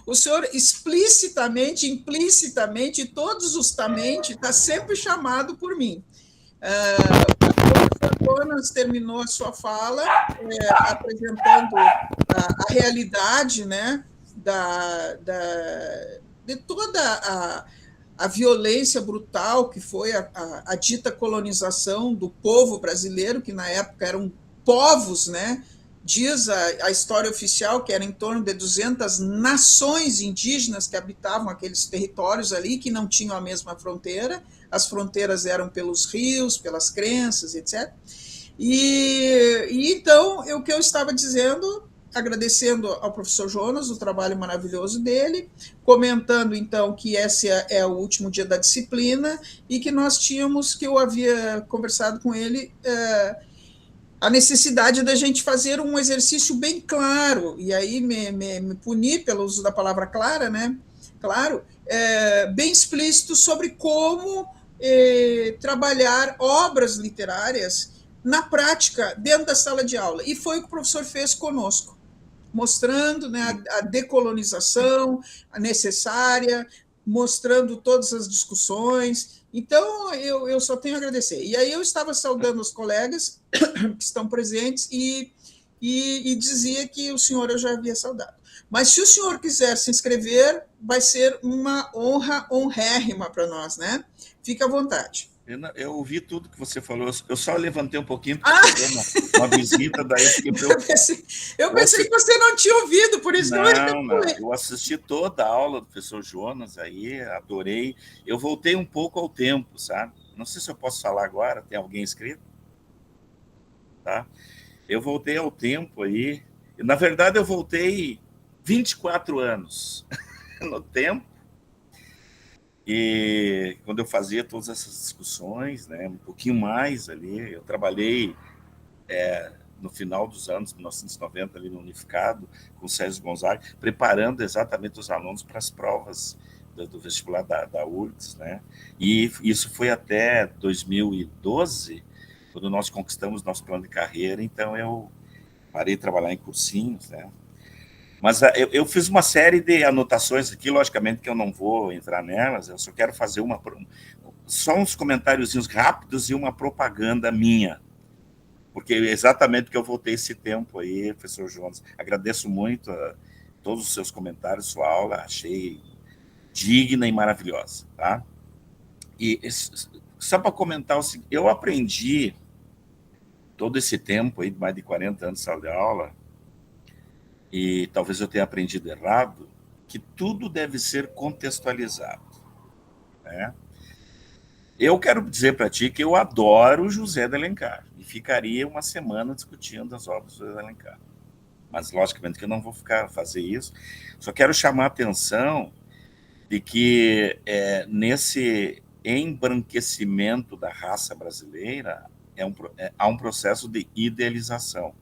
O senhor explicitamente, implicitamente, todos os tamente, está sempre chamado por mim. O professor Jonas terminou a sua fala apresentando a realidade, né, de toda a violência brutal que foi a dita colonização do povo brasileiro, que na época eram povos, né? Diz a história oficial que era em torno de 200 nações indígenas que habitavam aqueles territórios ali, que não tinham a mesma fronteira, as fronteiras eram pelos rios, pelas crenças, etc. E então, o que eu estava dizendo, agradecendo ao professor Jonas o trabalho maravilhoso dele, comentando, então, que esse é o último dia da disciplina e que nós tínhamos, que eu havia conversado com ele, a necessidade da gente fazer um exercício bem claro, e aí me puni pelo uso da palavra clara, né? Claro, bem explícito sobre como trabalhar obras literárias na prática, dentro da sala de aula. E foi o que o professor fez conosco, mostrando, né, a decolonização necessária, mostrando todas as discussões. Então, eu só tenho a agradecer. E aí eu estava saudando os colegas que estão presentes e dizia que o senhor eu já havia saudado. Mas se o senhor quiser se inscrever, vai ser uma honra honrérrima para nós, né? Fique à vontade.
Eu ouvi tudo que você falou, eu só levantei um pouquinho porque uma visita, daí eu fiquei preocupado.
Eu pensei que você não tinha ouvido, por isso
não,
que eu
não, eu assisti toda a aula do professor Jonas aí, adorei. Eu voltei um pouco ao tempo, sabe? Não sei se eu posso falar agora, tem alguém inscrito? Tá? Eu voltei ao tempo aí, na verdade eu voltei 24 anos no tempo, e quando eu fazia todas essas discussões, né, um pouquinho mais ali, eu trabalhei no final dos anos 1990 ali no Unificado, com o Sérgio Gonzaga, preparando exatamente os alunos para as provas do vestibular da URGS, né? E isso foi até 2012, quando nós conquistamos nosso plano de carreira, então eu parei de trabalhar em cursinhos, né? Mas eu fiz uma série de anotações aqui, logicamente que eu não vou entrar nelas, eu só quero fazer só uns comentáriozinhos rápidos e uma propaganda minha, porque exatamente que eu voltei esse tempo aí, professor Jonas. Agradeço muito todos os seus comentários, sua aula, achei digna e maravilhosa, tá? E só para comentar o seguinte, eu aprendi todo esse tempo, aí, mais de 40 anos de sala de aula, e talvez eu tenha aprendido errado, que tudo deve ser contextualizado, né? Eu quero dizer para ti que eu adoro José de Alencar, e ficaria uma semana discutindo as obras do José de Alencar. Mas, logicamente, que eu não vou fazer isso. Só quero chamar a atenção de que nesse embranquecimento da raça brasileira há um processo de idealização.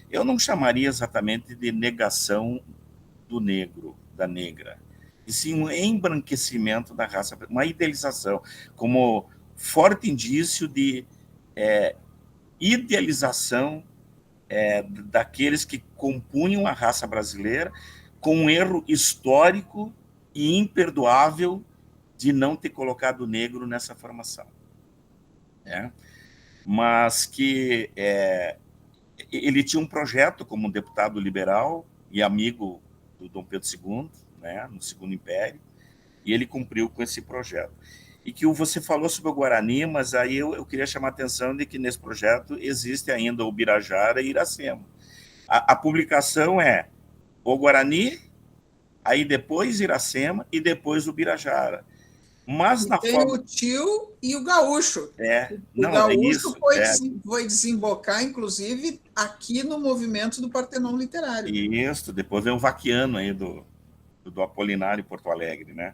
Eu não chamaria exatamente de negação do negro, da negra, e sim um embranquecimento da raça, uma idealização, como forte indício de idealização daqueles que compunham a raça brasileira, com um erro histórico e imperdoável de não ter colocado o negro nessa formação. Né? Mas que ele tinha um projeto como deputado liberal e amigo do Dom Pedro II, né, no Segundo Império, e ele cumpriu com esse projeto. E que você falou sobre o Guarani, mas aí eu queria chamar a atenção de que nesse projeto existe ainda o Birajara e Iracema. A publicação é o Guarani, aí depois Iracema e depois o Birajara. Mas na
tem
forma...
o tio e o gaúcho. O
não,
gaúcho foi desembocar, inclusive, aqui no movimento do Partenon Literário.
Isso, depois vem o Vaquiano aí do Apolinário Porto Alegre, né?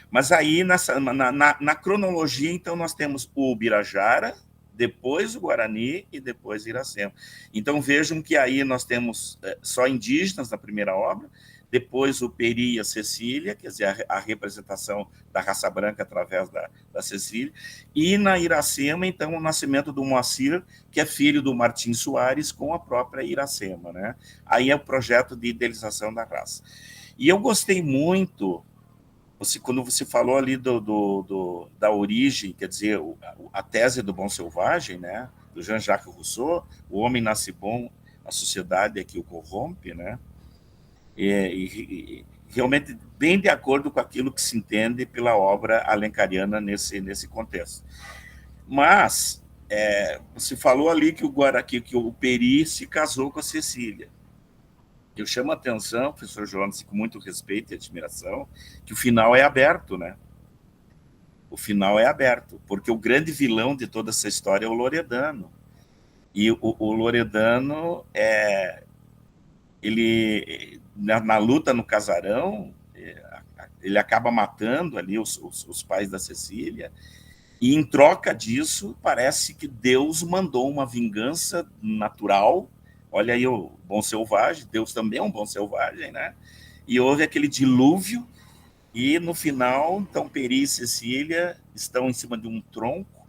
Mas aí, na cronologia, então, nós temos o Birajara, depois o Guarani e depois Iracema. Então, vejam que aí nós temos só indígenas na primeira obra, depois o Peri e a Cecília, quer dizer, a representação da raça branca através da Cecília, e na Iracema, então, o nascimento do Moacir, que é filho do Martim Soares, com a própria Iracema, né? Aí é o projeto de idealização da raça. E eu gostei muito, quando você falou ali da origem, quer dizer, a tese do bom selvagem, né? Do Jean-Jacques Rousseau, o homem nasce bom, a sociedade é que o corrompe, né? E realmente bem de acordo com aquilo que se entende pela obra alencariana nesse contexto. Mas você falou ali que o Peri se casou com a Cecília. Eu chamo a atenção, professor Jonas, com muito respeito e admiração, que o final é aberto, né? O final é aberto, porque o grande vilão de toda essa história é o Loredano. E o Loredano, ele, na luta no casarão, ele acaba matando ali os pais da Cecília, e em troca disso, parece que Deus mandou uma vingança natural. Olha aí o bom selvagem, Deus também é um bom selvagem, né? E houve aquele dilúvio, e no final, então, Peri e Cecília estão em cima de um tronco,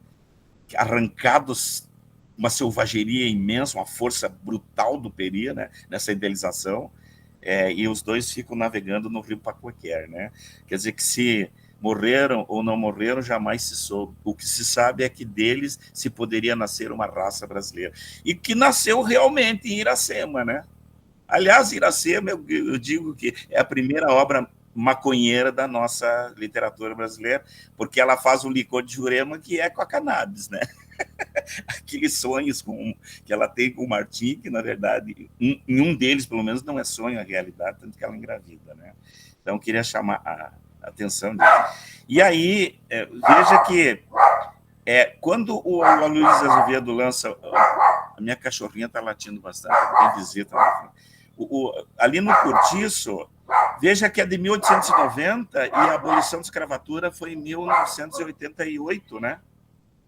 arrancados, uma selvageria imensa, uma força brutal do Peri, né? Nessa idealização, e os dois ficam navegando no rio Paquequer, né? Quer dizer que se morreram ou não morreram, jamais se soube. O que se sabe é que deles se poderia nascer uma raça brasileira. E que nasceu realmente em Iracema, né? Aliás, Iracema, eu digo que é a primeira obra maconheira da nossa literatura brasileira, porque ela faz o licor de Jurema, que é com a cannabis, né? Aqueles sonhos que ela tem com o Martim, que, na verdade, em um deles, pelo menos, não é sonho, é realidade, tanto que ela engravida, né? Então, eu queria chamar a atenção disso. E aí, veja que quando o Aloysio Azevedo lança... A minha cachorrinha está latindo bastante, tem visita. Ali no Cortiço, veja que é de 1890 e a abolição da escravatura foi em 1988, né?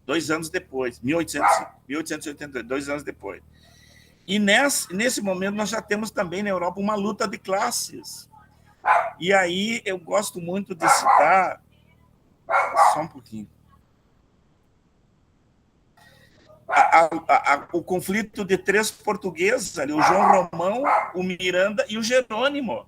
2 anos depois, 1888, 2 anos depois. E nesse momento nós já temos também na Europa uma luta de classes. E aí eu gosto muito de citar... Só um pouquinho. O conflito de 3 portugueses ali, o João Romão, o Miranda e o Jerônimo.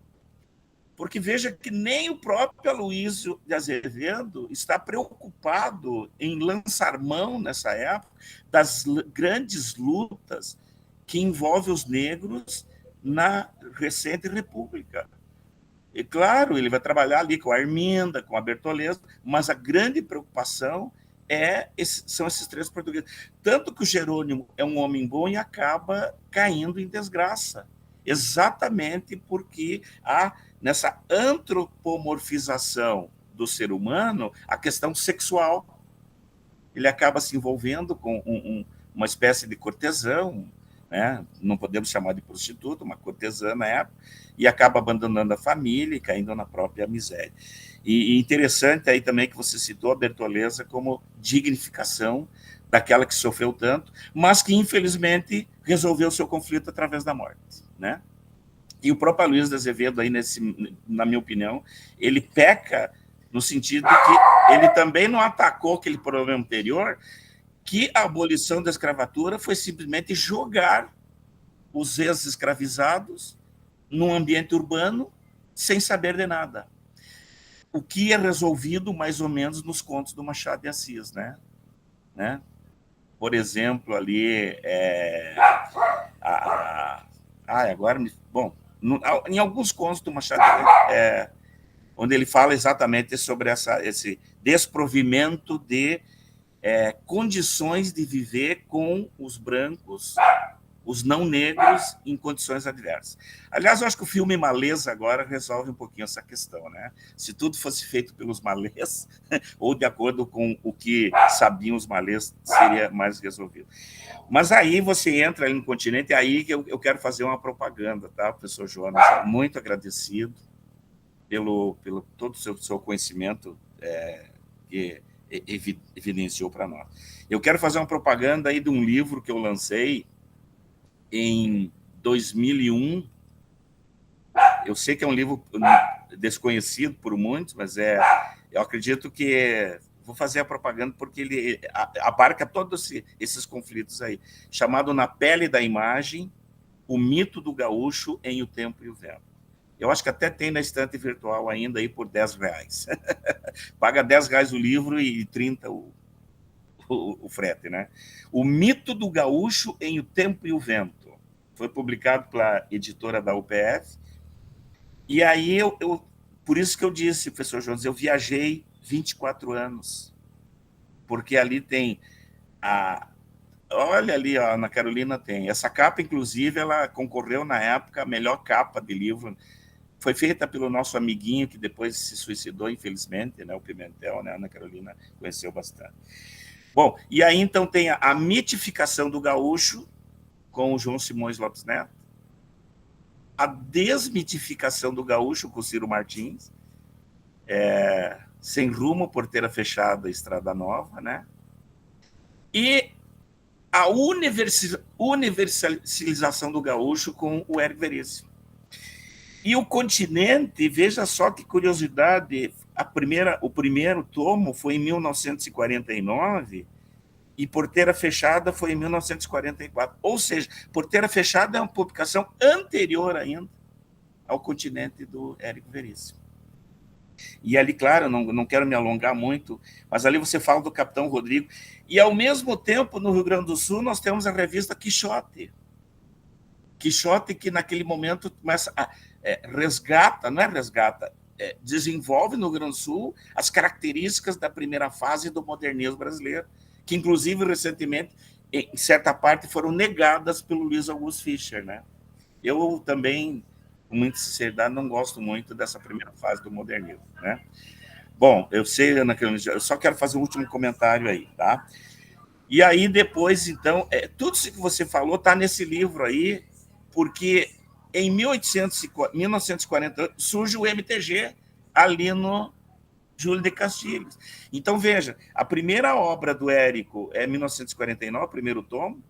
Porque veja que nem o próprio Aloysio de Azevedo está preocupado em lançar mão, nessa época, das grandes lutas que envolvem os negros na recente República. E, claro, ele vai trabalhar ali com a Arminda, com a Bertoleza, mas a grande preocupação são esses 3 portugueses. Tanto que o Jerônimo é um homem bom e acaba caindo em desgraça, exatamente porque há, nessa antropomorfização do ser humano, a questão sexual. Ele acaba se envolvendo com uma espécie de cortesão, né? Não podemos chamar de prostituta, uma cortesã na época, e acaba abandonando a família e caindo na própria miséria. E interessante aí também que você citou a Bertoleza como dignificação daquela que sofreu tanto, mas que, infelizmente, resolveu o seu conflito através da morte, né? E o próprio Luiz de Azevedo, aí na minha opinião, ele peca no sentido que ele também não atacou aquele problema anterior, que a abolição da escravatura foi simplesmente jogar os ex-escravizados num ambiente urbano sem saber de nada. O que é resolvido mais ou menos nos contos do Machado de Assis, né? Por exemplo, ali agora, bom, em alguns contos do Machado onde ele fala exatamente sobre esse desprovimento de condições de viver com os brancos, os não negros, em condições adversas. Aliás, eu acho que o filme Malês agora resolve um pouquinho essa questão, né? Se tudo fosse feito pelos malês, ou de acordo com o que sabiam os malês, seria mais resolvido. Mas aí você entra ali no continente, é aí que eu quero fazer uma propaganda, tá, professor Jonas? Muito agradecido pelo todo o seu conhecimento que evidenciou para nós. Eu quero fazer uma propaganda aí de um livro que eu lancei em 2001. Eu sei que é um livro desconhecido por muitos, mas eu acredito que vou fazer a propaganda porque ele abarca todos esses conflitos aí, chamado Na Pele da Imagem, o mito do gaúcho em O Tempo e o Vento. Eu acho que até tem na estante virtual ainda aí por R$10. Paga R$10 o livro e 30 o frete, né? O Mito do Gaúcho em O Tempo e o Vento. Foi publicado pela editora da UPF. E aí, por isso que eu disse, professor Jonas, eu viajei 24 anos. Porque ali tem olha ali, ó, na Carolina tem. Essa capa, inclusive, ela concorreu na época a melhor capa de livro. Foi feita pelo nosso amiguinho, que depois se suicidou, infelizmente, né, o Pimentel, né, a Ana Carolina conheceu bastante. Bom, e aí então tem a mitificação do gaúcho, com o João Simões Lopes Neto, a desmitificação do gaúcho com o Ciro Martins, Sem Rumo, Porteira Fechada, Estrada Nova, né? E a universalização do gaúcho com o Érico Veríssimo. E o continente, veja só que curiosidade, o primeiro tomo foi em 1949 e Porteira Fechada foi em 1944. Ou seja, Porteira Fechada é uma publicação anterior ainda ao continente do Érico Veríssimo. E ali, claro, não quero me alongar muito, mas ali você fala do Capitão Rodrigo. E, ao mesmo tempo, no Rio Grande do Sul, nós temos a revista Quixote. Quixote que, naquele momento, começa a desenvolve no Rio Grande do Sul as características da primeira fase do modernismo brasileiro, que, inclusive, recentemente, em certa parte, foram negadas pelo Luiz Augusto Fischer, né? Eu também, com muita sinceridade, não gosto muito dessa primeira fase do modernismo, né? Bom, eu sei, Ana Carolina, eu só quero fazer um último comentário aí, tá? E aí, depois, então, tudo isso que você falou está nesse livro aí, porque em 1948 surge o MTG ali no Júlio de Castilhos. Então, veja, a primeira obra do Érico é 1949, o primeiro tomo,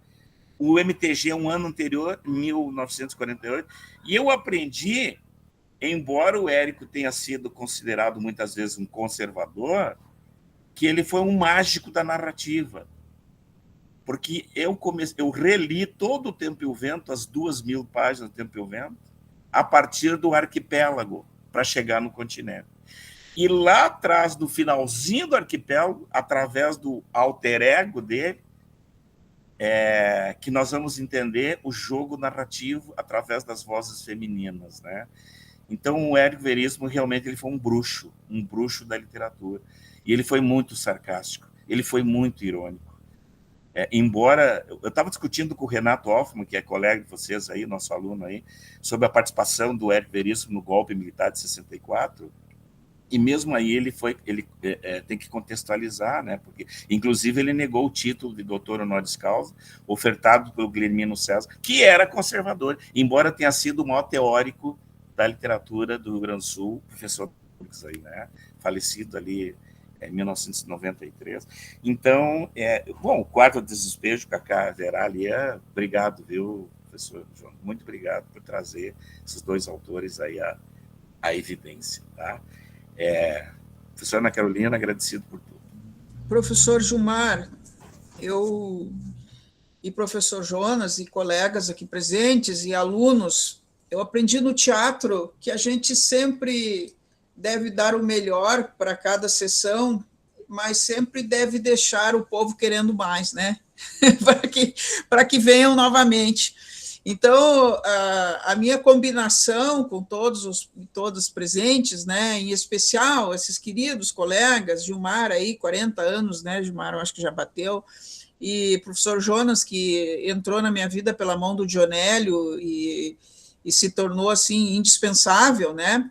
o MTG é um ano anterior, 1948, e eu aprendi, embora o Érico tenha sido considerado muitas vezes um conservador, que ele foi um mágico da narrativa. Porque eu reli todo o Tempo e o Vento, as 2.000 páginas do Tempo e o Vento, a partir do arquipélago, para chegar no continente. E lá atrás, no finalzinho do arquipélago, através do alter ego dele, que nós vamos entender o jogo narrativo através das vozes femininas, né? Então, o Érico Veríssimo realmente ele foi um bruxo da literatura. E ele foi muito sarcástico, ele foi muito irônico. Embora... Eu estava discutindo com o Renato Hoffmann, que é colega de vocês aí, nosso aluno aí, sobre a participação do Érico Veríssimo no golpe militar de 64, e mesmo aí ele tem que contextualizar, né? Porque, inclusive, ele negou o título de doutor honoris causa, ofertado pelo Guilhermino César, que era conservador, embora tenha sido o maior teórico da literatura do Rio Grande do Sul, professor aí, né? Falecido ali em 1993. Então, bom, o quarto desespejo, Cacá Verá ali, obrigado, viu, professor João? Muito obrigado por trazer esses dois autores aí à evidência, tá? Professora Ana Carolina, agradecido por tudo.
Professor Gilmar, e professor Jonas, e colegas aqui presentes, e alunos, eu aprendi no teatro que a gente sempre deve dar o melhor para cada sessão, mas sempre deve deixar o povo querendo mais, né? para que venham novamente. Então, a minha combinação com todos presentes, né, em especial esses queridos colegas, Gilmar aí, 40 anos, né, Gilmar, eu acho que já bateu, e professor Jonas, que entrou na minha vida pela mão do Dionélio e se tornou, assim, indispensável, né,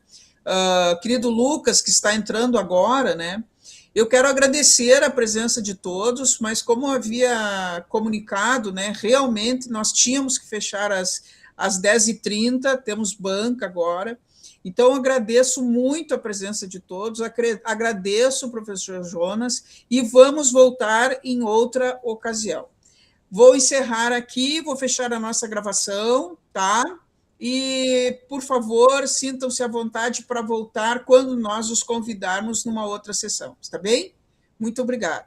querido Lucas, que está entrando agora, né, eu quero agradecer a presença de todos, mas como eu havia comunicado, né, realmente nós tínhamos que fechar às 10h30, temos banca agora, então agradeço muito a presença de todos, agradeço o professor Jonas e vamos voltar em outra ocasião. Vou encerrar aqui, vou fechar a nossa gravação, tá? E, por favor, sintam-se à vontade para voltar quando nós os convidarmos numa outra sessão, está bem? Muito obrigada.